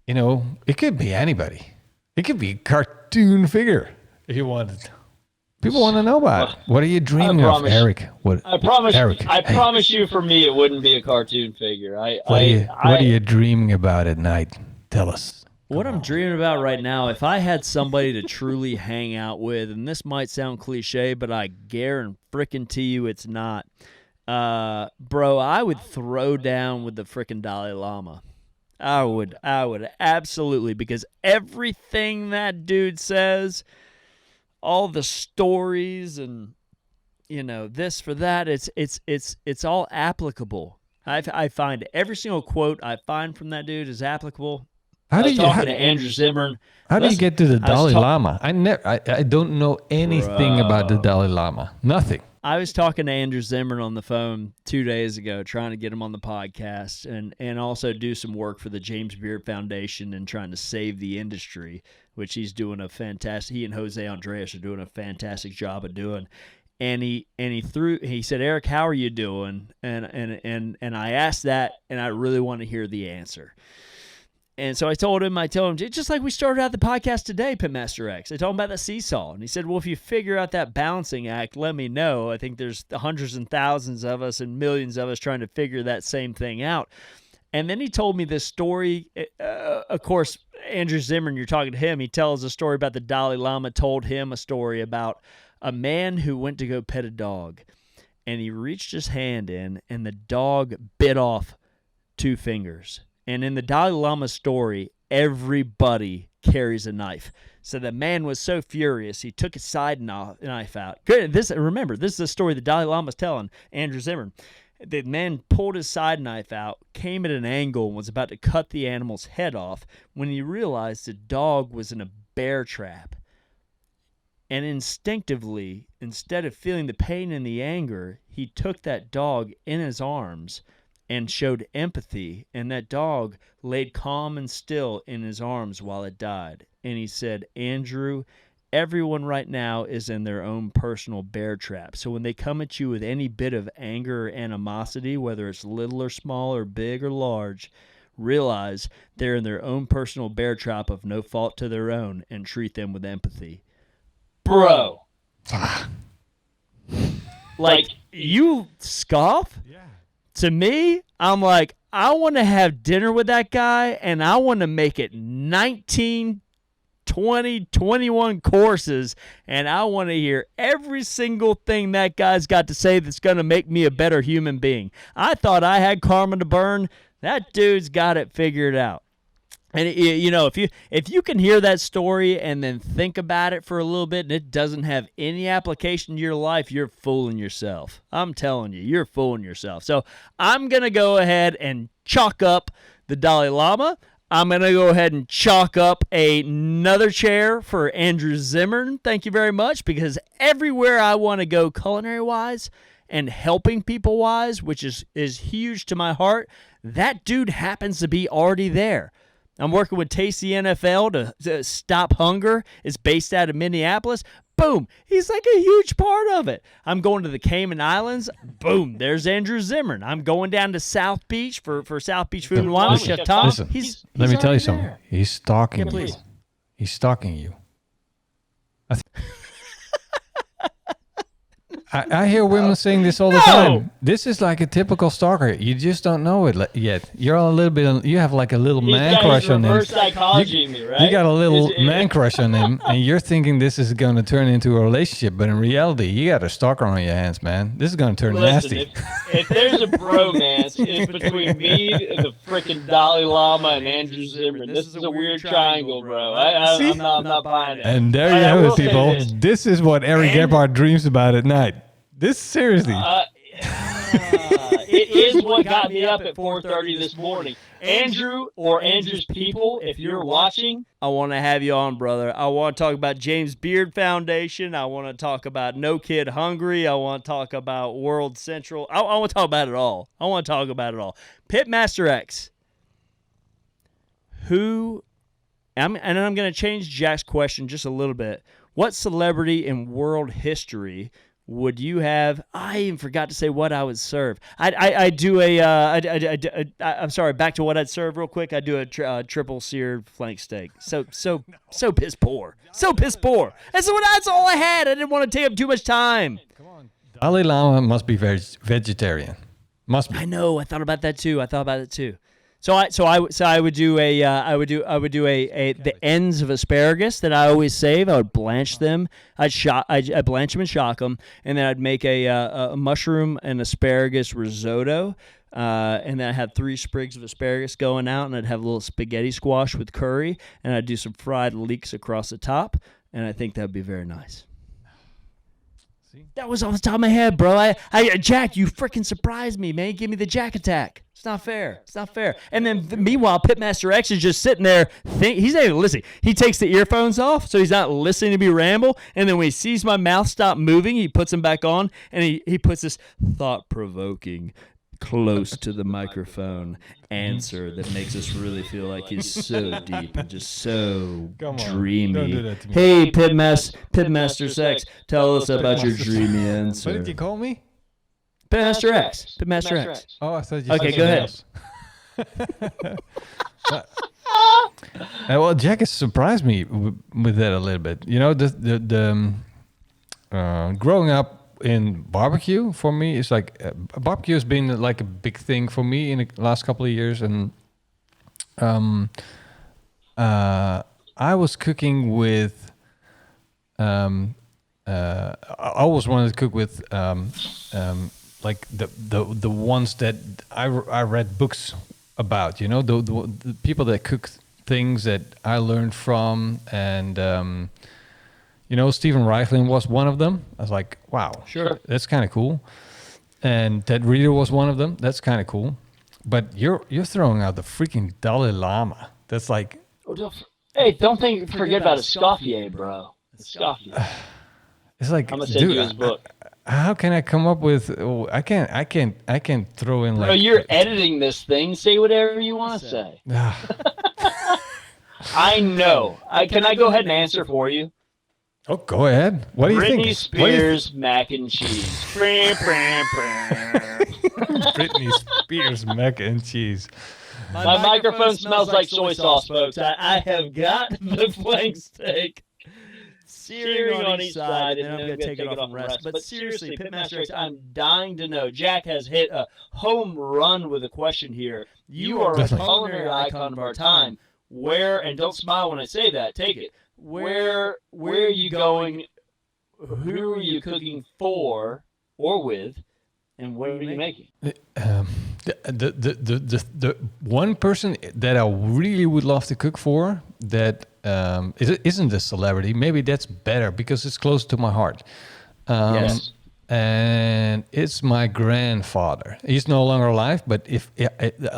it could be anybody. It could be a cartoon figure if you wanted. People want to know about it. What are you dreaming of, Eric? I promise. Eric, I promise you, for me, it wouldn't be a cartoon figure. What are you dreaming about at night? Tell us. What I'm dreaming about right now, if I had somebody to truly hang out with, and this might sound cliche, but I guarantee you it's not. Bro, I would throw down with the frickin' Dalai Lama. I would absolutely, because everything that dude says, all the stories and this for that, it's all applicable. I find every single quote I find from that dude is applicable. How do you talking to Andrew Zimmern? How do you get to the Dalai Lama? I don't know anything about the Dalai Lama. Nothing. I was talking to Andrew Zimmern on the phone 2 days ago, trying to get him on the podcast and also do some work for the James Beard Foundation and trying to save the industry, which he's doing he and Jose Andres are doing a fantastic job of doing. And he said, "Eric, how are you doing?" And I asked that, and I really want to hear the answer. And so I told him, just like we started out the podcast today, PITMASTERX, I told him about the seesaw. And he said, well, if you figure out that balancing act, let me know. I think there's hundreds and thousands of us and millions of us trying to figure that same thing out. And then he told me this story. Of course, Andrew Zimmern, you're talking to him. He tells a story about the Dalai Lama told him a story about a man who went to go pet a dog. And he reached his hand in, and the dog bit off 2 fingers. And in the Dalai Lama story, everybody carries a knife. So the man was so furious, he took his side knife out. Remember, this is a story the Dalai Lama's telling, Andrew Zimmern. The man pulled his side knife out, came at an angle, and was about to cut the animal's head off when he realized the dog was in a bear trap. And instinctively, instead of feeling the pain and the anger, he took that dog in his arms and showed empathy. And that dog laid calm and still in his arms while it died. And he said, Andrew, everyone right now is in their own personal bear trap. So when they come at you with any bit of anger or animosity, whether it's little or small or big or large, realize they're in their own personal bear trap of no fault to their own, and treat them with empathy. Bro. Like, you scoff? Yeah. To me, I'm like, I want to have dinner with that guy, and I want to make it 19, 20, 21 courses, and I want to hear every single thing that guy's got to say that's going to make me a better human being. I thought I had karma to burn. That dude's got it figured out. And if you can hear that story and then think about it for a little bit and it doesn't have any application to your life, you're fooling yourself. I'm telling you, you're fooling yourself. So I'm going to go ahead and chalk up the Dalai Lama. I'm going to go ahead and chalk up another chair for Andrew Zimmern. Thank you very much, because everywhere I want to go culinary-wise and helping people-wise, which is huge to my heart, that dude happens to be already there. I'm working with Tasty NFL to stop hunger. It's based out of Minneapolis. Boom. He's like a huge part of it. I'm going to the Cayman Islands. Boom. There's Andrew Zimmern. I'm going down to South Beach for South Beach Food and Wine with Chef Tom. Listen, He's let me tell you already something. there. He's stalking Yeah, you. please. He's stalking you. I hear women saying this all the time. This is like a typical stalker. You just don't know it yet. You're a little bit. You have like a little man crush on him. Reverse psychology me, right? You got a little man crush on him, and you're thinking this is going to turn into a relationship. But in reality, you got a stalker on your hands, man. This is going to turn Listen, nasty. if there's a bromance, it's between me, the freaking Dalai Lama, and Andrew Zimmern. This is a weird triangle, bro. I'm not buying it. And there you I have will it, say people. this. This is what Eric Gebhardt dreams about at night. This seriously. It is what got me up at 4:30 this morning. Andrew or Andrew's people, if you're watching, I want to have you on, brother. I want to talk about James Beard Foundation. I want to talk about No Kid Hungry. I want to talk about World Central. I want to talk about it all. I want to talk about it all. PITMASTERX. I'm going to change Jack's question just a little bit. What celebrity in world history would you have? I even forgot to say what I would serve. I'm sorry. Back to what I'd serve real quick. I do a triple seared flank steak. So piss poor. So piss poor. That's all I had. I didn't want to take up too much time. Dalai Lama must be vegetarian. Must be. I know. I thought about that too. So I would do the ends of asparagus that I always save. I would blanch them. I'd blanch them and shock them, and then I'd make a mushroom and asparagus risotto. And then I had 3 sprigs of asparagus going out, and I'd have a little spaghetti squash with curry, and I'd do some fried leeks across the top, and I think that'd be very nice. That was off the top of my head, bro. Jack, you freaking surprised me, man. Give me the Jack attack. It's not fair. And then meanwhile, PITMASTERX is just sitting there. He's not even listening. He takes the earphones off, so he's not listening to me ramble. And then when he sees my mouth stop moving, he puts them back on, and he puts this thought-provoking, close to the microphone answer that makes us really feel like he's so deep and just so dreamy. Don't do that to me. Hey, PITMASTERX, tell us about your dreamy answer. What did you call me? PITMASTERX. Oh, I thought you Okay, said go ahead. something else. Well, Jack has surprised me with that a little bit. You know, the growing up in barbecue for me is like barbecue has been like a big thing for me in the last couple of years, and I was cooking with I always wanted to cook with like the ones that I read books about, you know, the people that cook things that I learned from, and you know, Stephen Reichlin was one of them. I was like, wow, Sure. that's kind of cool. And Ted Reader was one of them. That's kind of cool. But you're throwing out the freaking Dalai Lama. That's like, don't forget about Escoffier, bro. Escoffier. It's like, I'm gonna send dude, you his book. how can I come up with? Oh, I can't throw in Bro, like. you're editing this thing. Say whatever you want to say. I know. Can I go ahead and answer for you? Oh, go ahead. What do you think? Britney Spears mac and cheese. Britney Spears mac and cheese. My microphone smells like soy sauce, folks. I have got the flank steak searing on each side, and then I'm going to take it off and rest. But seriously, PITMASTERX, I'm dying to know. Jack has hit a home run with a question here. You are a culinary icon of our time. Where, and don't smile when I say that, take it. Where are you going? Who are you cooking for or with? And what are you making? The one person that I really would love to cook for that isn't a celebrity. Maybe that's better because it's close to my heart. Yes. And it's my grandfather. He's no longer alive, but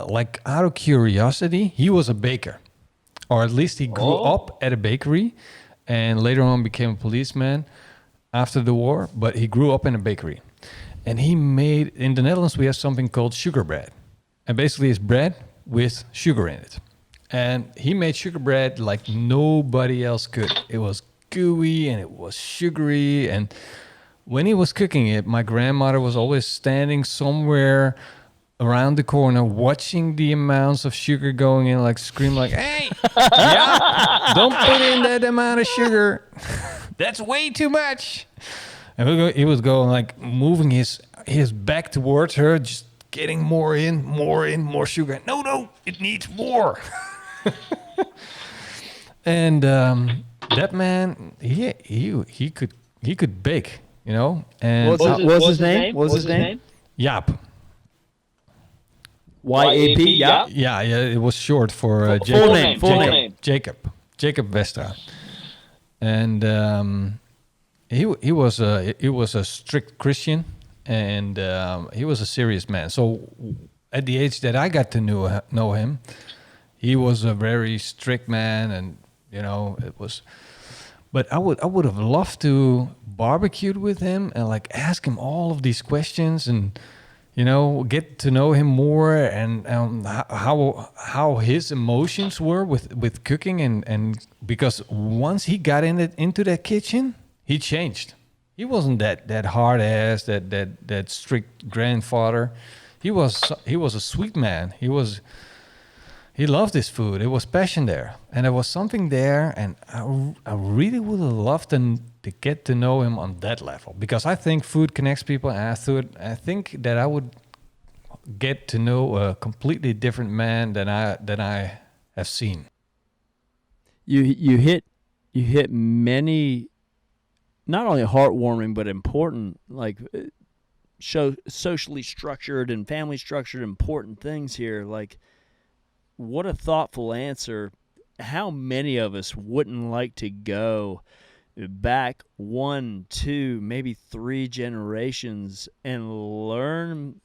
like out of curiosity, he was a baker, or at least he grew up at a bakery, and later on became a policeman after the war. But he grew up in a bakery. And he made, in the Netherlands, we have something called sugar bread. And basically it's bread with sugar in it. And he made sugar bread like nobody else could. It was gooey and it was sugary. And when he was cooking it, my grandmother was always standing somewhere around the corner watching the amounts of sugar going in, like scream like, hey, yeah, don't put in that amount of sugar. That's way too much. And he was going like moving his back towards her, just getting more sugar. No, it needs more. And that man, he could bake, you know. And What was his name? What was his name? Jaap. YAP. Yeah. Yeah, it was short for Full name. Jacob Westra. And he was a strict Christian, and he was a serious man. So at the age that I got to know him, he was a very strict man, and you know it was. But I would have loved to barbecue with him and like ask him all of these questions and you know get to know him more and how his emotions were with cooking and because once he got into that kitchen. He changed. He wasn't that hard ass, that strict grandfather. He was a sweet man. He loved his food. There was passion there, and there was something there. And I really would have loved to get to know him on that level because I think food connects people, and I think that I would get to know a completely different man than I have seen. You hit many. Not only heartwarming but important, like socially structured and family structured important things here. Like, what a thoughtful answer. How many of us wouldn't like to go back 1, 2, maybe 3 generations and learn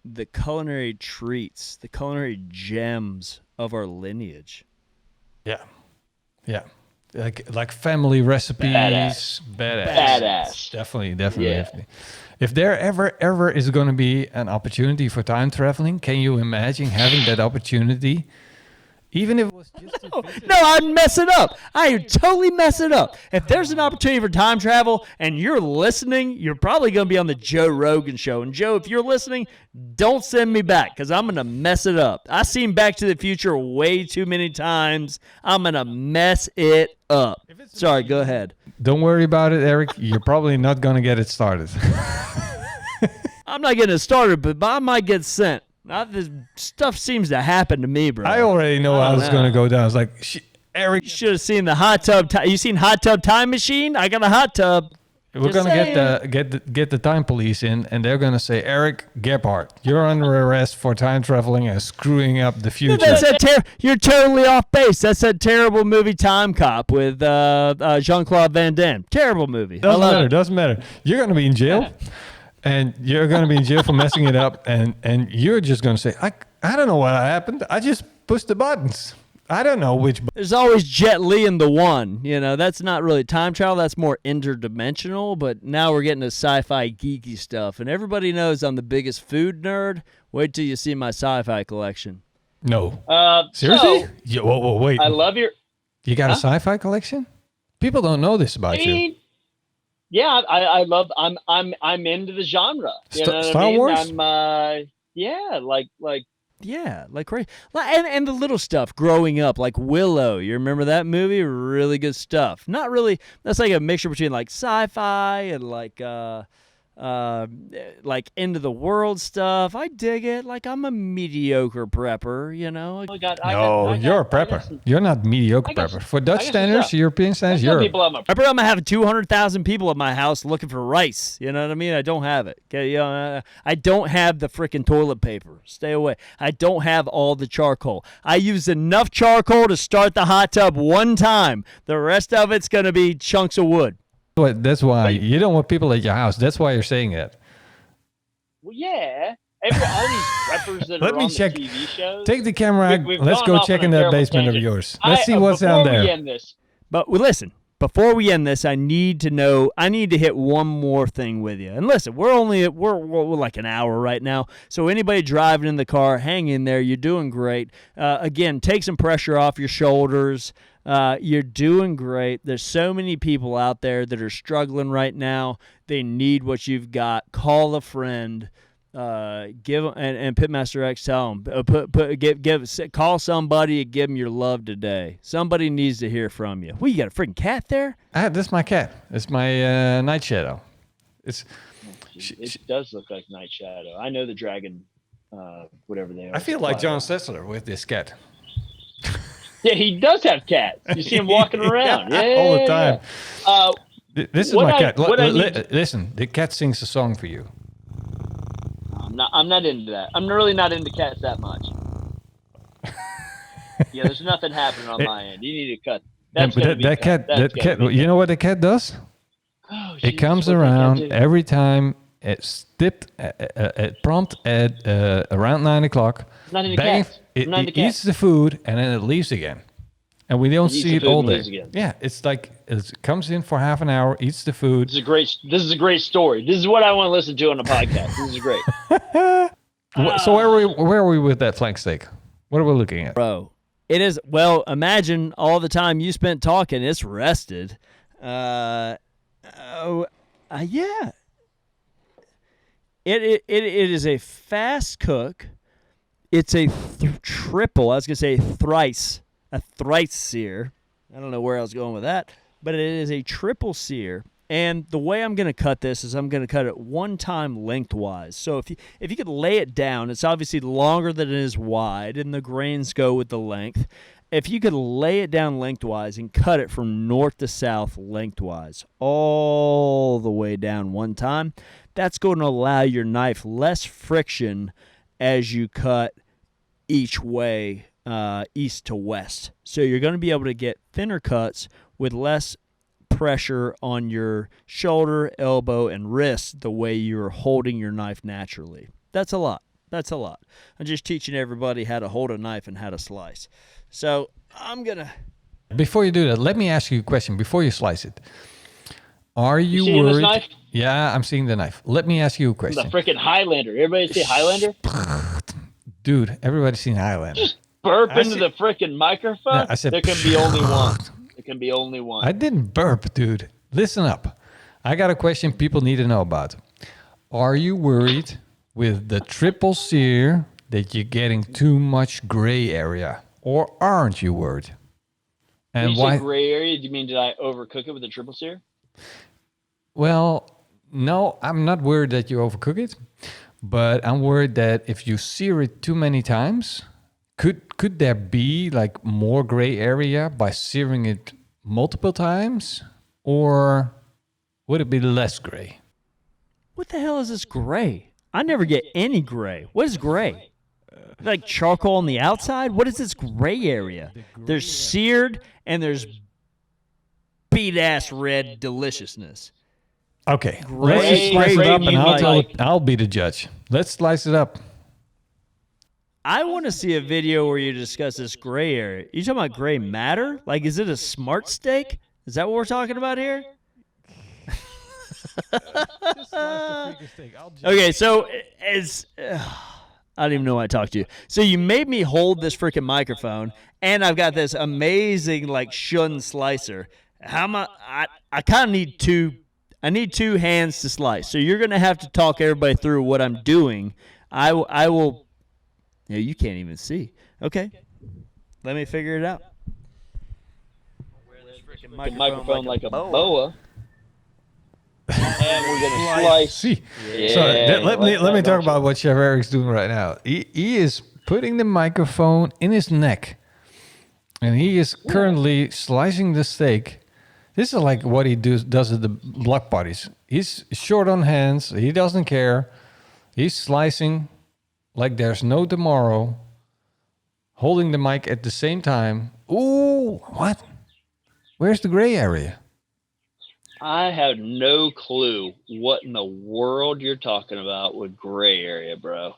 the culinary treats, the culinary gems of our lineage? Yeah. Like family recipes, badass. Definitely. If there ever is going to be an opportunity for time traveling, can you imagine having that opportunity? Even if it was just to visit. No, I'd mess it up. I'd totally mess it up. If there's an opportunity for time travel and you're listening, you're probably going to be on the Joe Rogan show. And Joe, if you're listening, don't send me back because I'm going to mess it up. I've seen Back to the Future way too many times. I'm going to mess it up. Sorry, go ahead. Don't worry about it, Eric. You're probably not going to get it started. I'm not getting it started, but I might get sent. This stuff seems to happen to me, bro. I already know how it's going to go down. I was like, Eric. You should have seen the hot tub. You seen Hot Tub Time Machine? I got a hot tub. We're going to get the time police in, and they're going to say, Eric Gebhardt, you're under arrest for time traveling and screwing up the future. You're totally off base. That's that terrible movie Time Cop with Jean-Claude Van Damme. Terrible movie. Doesn't matter. You're going to be in jail. And you're going to be in jail for messing it up. And you're just going to say, I don't know what happened. I just pushed the buttons. I don't know which. There's always Jet Li in the one. You know, that's not really time travel. That's more interdimensional. But now we're getting to sci-fi geeky stuff. And everybody knows I'm the biggest food nerd. Wait till you see my sci-fi collection. No. Seriously? So, whoa, wait. I love your... You got a sci-fi collection? People don't know this about you. Yeah, I love... I'm into the genre. You know what Star I mean? Wars? Yeah, like crazy. And the little stuff growing up, like Willow. You remember that movie? Really good stuff. Not really. That's like a mixture between like sci-fi and like end of the world stuff. I dig it. Like I'm a mediocre prepper, you know. You're a prepper. You're not mediocre prepper. For Dutch standards, European standards, you're. I'm gonna have 200,000 people at my house looking for rice. You know what I mean? I don't have it. Okay, you know, I don't have the freaking toilet paper. Stay away. I don't have all the charcoal. I use enough charcoal to start the hot tub one time. The rest of it's gonna be chunks of wood. That's why you don't want people at your house. That's why you're saying that. Well, yeah. All these preppers that Let are me on check. the TV shows. Take the camera out. We've Let's gone go off check on in a that terrible basement of tangent. yours. Let's see what's down Before we there. end this, But listen, before we end this, I need to hit one more thing with you. And listen, we're like an hour right now. So anybody driving in the car, hang in there. You're doing great. Again, take some pressure off your shoulders. You're doing great. There's so many people out there that are struggling right now. They need what you've got. Call a friend. Give and PITMASTERX, tell them, call somebody and give them your love today. Somebody needs to hear from you. Well, you got a freaking cat there? This is my cat. It's my night shadow. it does look like Night Shadow. I know the dragon, whatever they are. I feel like John Sessler with this cat. Yeah, he does have cats. You see him walking around. Yeah, all the time. This is what my I- cat. what I need Listen, the cat sings a song for you. I'm not into that. I'm really not into cats that much. Yeah, there's nothing happening on my end. You need to cut. That cat. You know what the cat does? Oh, It comes around every time. It's dipped prompt at around 9 o'clock. Not into Bang, cats. It Not into eats cats. the food and then it leaves again. And we don't It eats see the it food all and day. leaves again. Yeah, it's like it comes in for half an hour, eats the food. This is a great story. This is what I want to listen to on a podcast. This is great. So where are we with that flank steak? What are we looking at? Bro, it is, well, imagine all the time you spent talking, it's rested. Yeah. It is a fast cook. It's a triple. I was going to say a thrice sear. I don't know where I was going with that, but it is a triple sear. And the way I'm going to cut this is I'm going to cut it one time lengthwise. So if you could lay it down, it's obviously longer than it is wide, and the grains go with the length. If you could lay it down lengthwise and cut it from north to south lengthwise, all the way down one time, that's going to allow your knife less friction as you cut each way, east to west. So you're going to be able to get thinner cuts with less pressure on your shoulder, elbow, and wrist the way you're holding your knife naturally. That's a lot. I'm just teaching everybody how to hold a knife and how to slice. So I'm going to... Before you do that, let me ask you a question before you slice it. Are you seeing worried? this knife? Yeah, I'm seeing the knife. Let me ask you a question. The freaking Highlander. Everybody see Highlander? Dude, everybody's seen Highlander. Burp into the freaking microphone? No, I said, there can be only one. There can be only one. I didn't burp, dude. Listen up. I got a question people need to know about. Are you worried with the triple sear that you're getting too much gray area? Or aren't you worried? When And you why? say gray area, do you mean did I overcook it with a triple sear? Well, no, I'm not worried that you overcook it, but I'm worried that if you sear it too many times, could there be like more gray area by searing it multiple times, or would it be less gray? What the hell is this gray? I never get any gray. What is gray? Like charcoal on the outside? What is this gray area? There's seared and there's beat-ass red deliciousness. Okay, Gray- let's just slice it gray up, and mean like- I'll be the judge. Let's slice it up. I want to see a video where you discuss this gray area. You talking about gray matter? Like, is it a smart steak? Is that what we're talking about here? Okay, so as I don't even know why I talked to you. So you made me hold this freaking microphone, and I've got this amazing like shun slicer. How am I kind of need two. I need two hands to slice. So you're gonna have to talk everybody through what I'm doing. I will. Yeah, you can't even see. Okay, let me figure it out. Wear this freaking Microphone like a boa. And we're gonna slice. See, Yeah, so let me talk about what Chef Eric's doing right now. He is putting the microphone in his neck, and he is currently slicing the steak. This is like what he does at the block parties. He's short on hands. He doesn't care. He's slicing like there's no tomorrow, holding the mic at the same time. Ooh, what? Where's the gray area? I have no clue what in the world you're talking about with gray area, bro.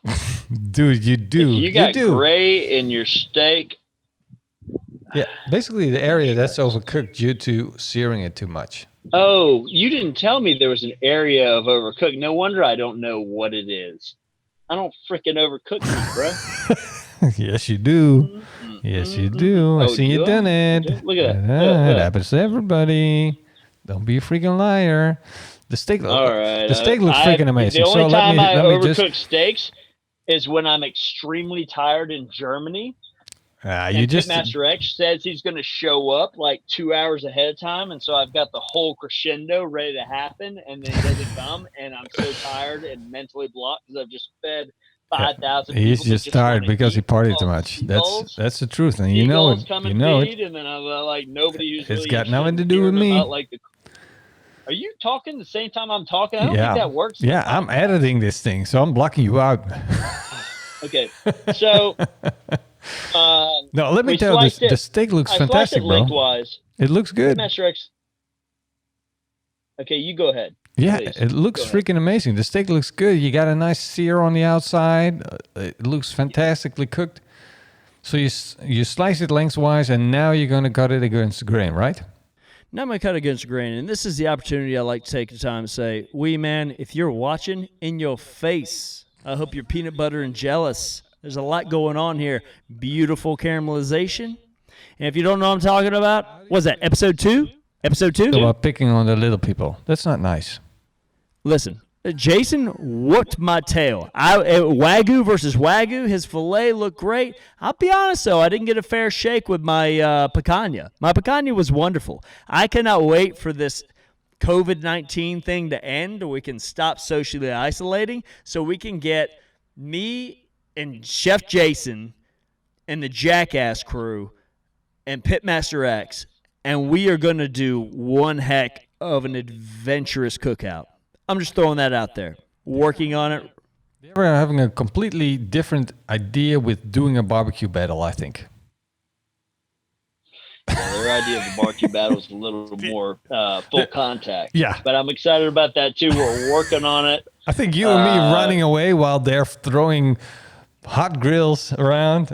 Dude, you do. If you got do. gray in your steak. Yeah, basically the area that's overcooked due to searing it too much. Oh, you didn't tell me there was an area of overcooked. No wonder I don't know what it is. I don't freaking overcook meat, bro. Yes, you do. Yes, you do. I've seen you done it. Look at that. It happens to everybody. Don't be a freaking liar. The steak, All right, the steak looks freaking amazing. The only time I overcook just steaks is when I'm extremely tired in Germany. PITMASTERX says he's going to show up like 2 hours ahead of time, and so I've got the whole crescendo ready to happen, and then it doesn't come, and I'm so tired and mentally blocked because I've just fed 5,000 people. He's just tired because he partied too much. That's the truth, and you know it. You know it. And then I'm like nobody who's it's got nothing to do with me. Are you talking the same time I'm talking? I don't think that works. Yeah, I'm editing this thing, so I'm blocking you out. Okay, so. No, let me tell you, the steak looks fantastic, bro. Lengthwise. It looks good. PITMASTERX. Okay, you go ahead. Yeah, please. It looks freaking amazing. The steak looks good. You got a nice sear on the outside. It looks fantastically cooked. So you slice it lengthwise, and now you're going to cut it against the grain, right? Now I'm going to cut against the grain, and this is the opportunity I like to take the time to say, man, if you're watching, in your face, I hope you're peanut butter and jealous. There's a lot going on here. Beautiful caramelization. And if you don't know what I'm talking about, what's that, episode 2? Episode 2? About picking on the little people. That's not nice. Listen, Jason whooped my tail. Wagyu versus Wagyu, his filet looked great. I'll be honest, though, I didn't get a fair shake with my picanha. My picanha was wonderful. I cannot wait for this COVID-19 thing to end, or we can stop socially isolating, so we can get me and Chef Jason and the Jackass crew and PITMASTERX, and we are going to do one heck of an adventurous cookout. I'm just throwing that out there. Working on it. We're having a completely different idea with doing a barbecue battle, I think. Yeah, their idea of the barbecue battle is a little more full contact. Yeah. But I'm excited about that, too. We're working on it. I think you and me running away while they're throwing hot grills around.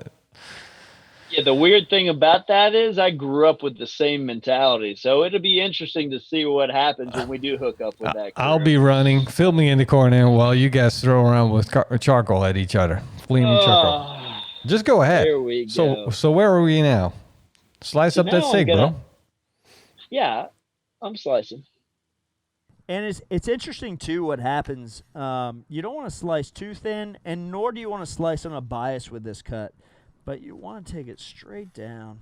Yeah, the weird thing about that is I grew up with the same mentality. So it'll be interesting to see what happens when we do hook up with that crew. I'll be running, filming in the corner while you guys throw around with charcoal at each other. Flaming charcoal. Just go ahead. There we go. So where are we now? Slice up that steak, bro. Yeah, I'm slicing. And it's interesting, too, what happens. You don't want to slice too thin, and nor do you want to slice on a bias with this cut. But you want to take it straight down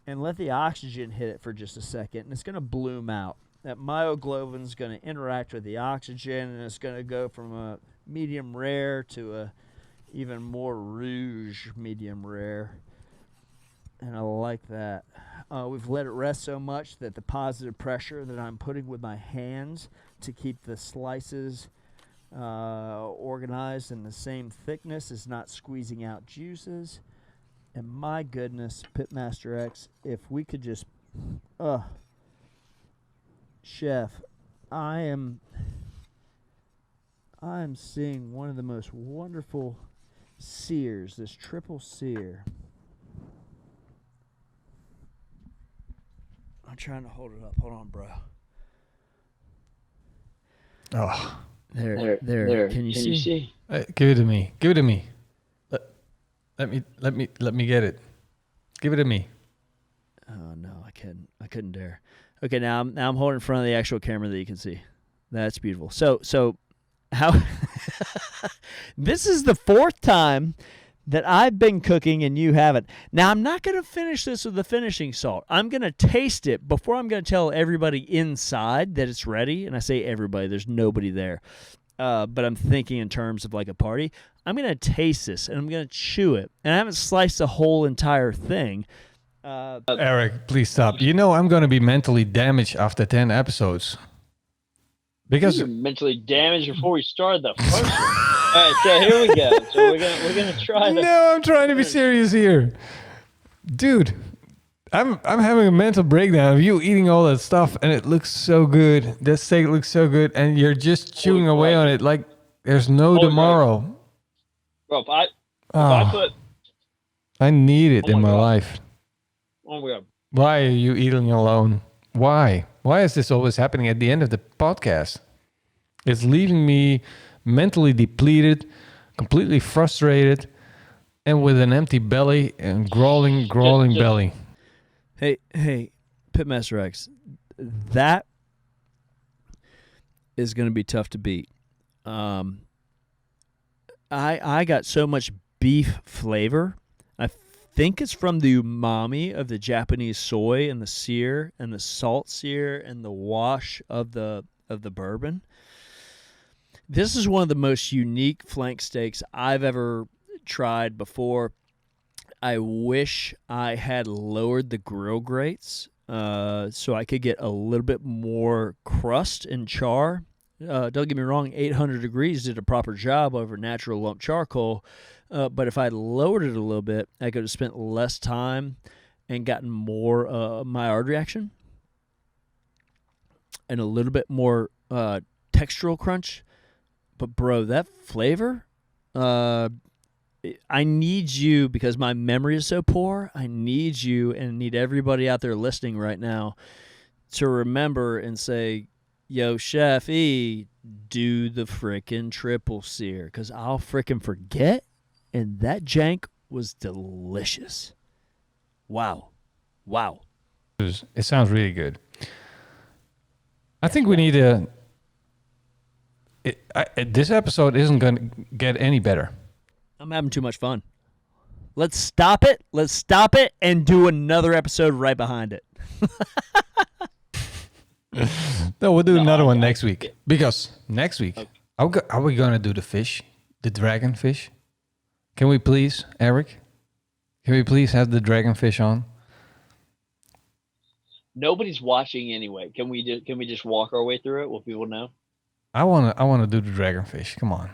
and let the oxygen hit it for just a second, and it's going to bloom out. That myoglobin is going to interact with the oxygen, and it's going to go from a medium rare to a even more rouge medium rare. And I like that. We've let it rest so much that the positive pressure that I'm putting with my hands to keep the slices organized in the same thickness is not squeezing out juices. And my goodness, PITMASTERX, if we could just, Chef, I am seeing one of the most wonderful sears, this triple sear. I'm trying to hold it up. Hold on, bro. Oh, There. Can you see? give it to me. Give it to me. Let me get it. Give it to me. Oh no, I couldn't dare. Okay, now I'm holding in front of the actual camera that you can see. That's beautiful. So how this is the fourth time that I've been cooking and you haven't. Now, I'm not going to finish this with the finishing salt. I'm going to taste it before I'm going to tell everybody inside that it's ready. And I say everybody, there's nobody there. But I'm thinking in terms of like a party. I'm going to taste this and I'm going to chew it. And I haven't sliced the whole entire thing. Eric, please stop. You know I'm going to be mentally damaged after 10 episodes. Because you're mentally damaged before we started the first one. All right, so here we go. So we're gonna try this. No, I'm trying to be serious here. Dude, I'm having a mental breakdown of you eating all that stuff and it looks so good. That steak looks so good and you're just chewing away on it like there's no tomorrow. Bro, if I put I need it in my life. Oh my God. Why are you eating alone? Why? Why is this always happening at the end of the podcast? It's leaving me mentally depleted, completely frustrated, and with an empty belly and growling belly. Hey, PITMASTERX, that is going to be tough to beat. I got so much beef flavor. I think it's from the umami of the Japanese soy and the sear and the salt sear and the wash of the bourbon. This is one of the most unique flank steaks I've ever tried before. I wish I had lowered the grill grates so I could get a little bit more crust and char. Don't get me wrong, 800 degrees did a proper job over natural lump charcoal. But if I lowered it a little bit, I could have spent less time and gotten more Maillard reaction and a little bit more textural crunch. But, bro, that flavor, I need you, because my memory is so poor, I need you and need everybody out there listening right now to remember and say, yo, Chef E, do the frickin' triple sear, because I'll frickin' forget. And that jank was delicious. Wow. It sounds really good. I think we need to... this episode isn't going to get any better. I'm having too much fun. Let's stop it. And do another episode right behind it. No, we'll do another one next week. Because next week, are we going to do the fish? The dragon fish? Can we please, Eric? Can we please have the dragonfish on? Nobody's watching anyway. Can we just walk our way through it? Will people know? I wanna do the dragonfish. Come on.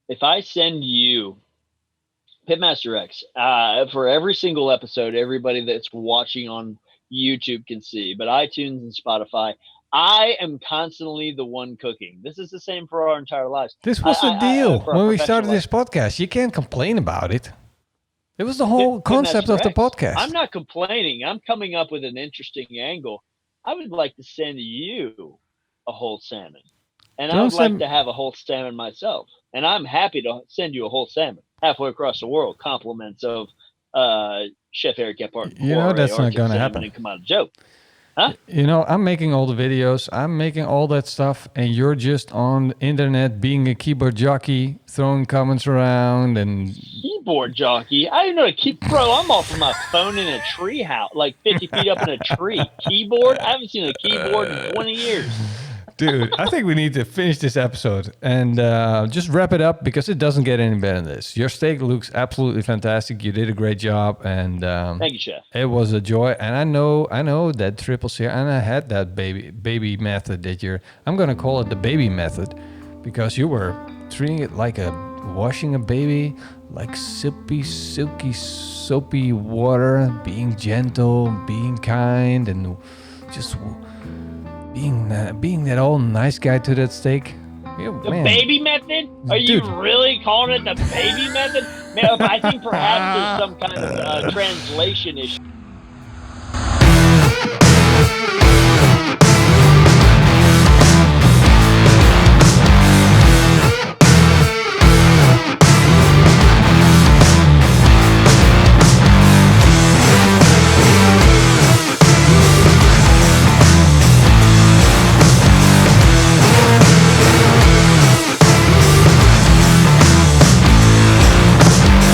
If I send you PITMASTERX for every single episode, everybody that's watching on YouTube can see, but iTunes and Spotify, I am constantly the one cooking. This is the same for our entire lives. This was the deal when we started this podcast. You can't complain about it. It was the whole concept of the podcast. I'm not complaining. I'm coming up with an interesting angle. I would like to send you a whole salmon. And I would like to have a whole salmon myself. And I'm happy to send you a whole salmon halfway across the world. Compliments of Chef Eric Gephardt. You know that's not going to happen. And come out Joe. Huh? You know, I'm making all the videos. I'm making all that stuff. And you're just on the internet being a keyboard jockey, throwing comments around and... Keyboard jockey? I didn't know bro, I'm off of my phone in a tree house, like 50 feet up in a tree. Keyboard? I haven't seen a keyboard in 20 years. Dude, I think we need to finish this episode and just wrap it up because it doesn't get any better than this. Your steak looks absolutely fantastic. You did a great job, and thank you, Chef. It was a joy. And I know that triple sear, and I had that baby method that I'm gonna call it the baby method because you were treating it like washing a baby, like silky, soapy water, being gentle, being kind, and just being that old nice guy to that steak. The Man. baby method? Are Dude. you really calling it the baby method? Man, I think perhaps there's some kind of translation issue.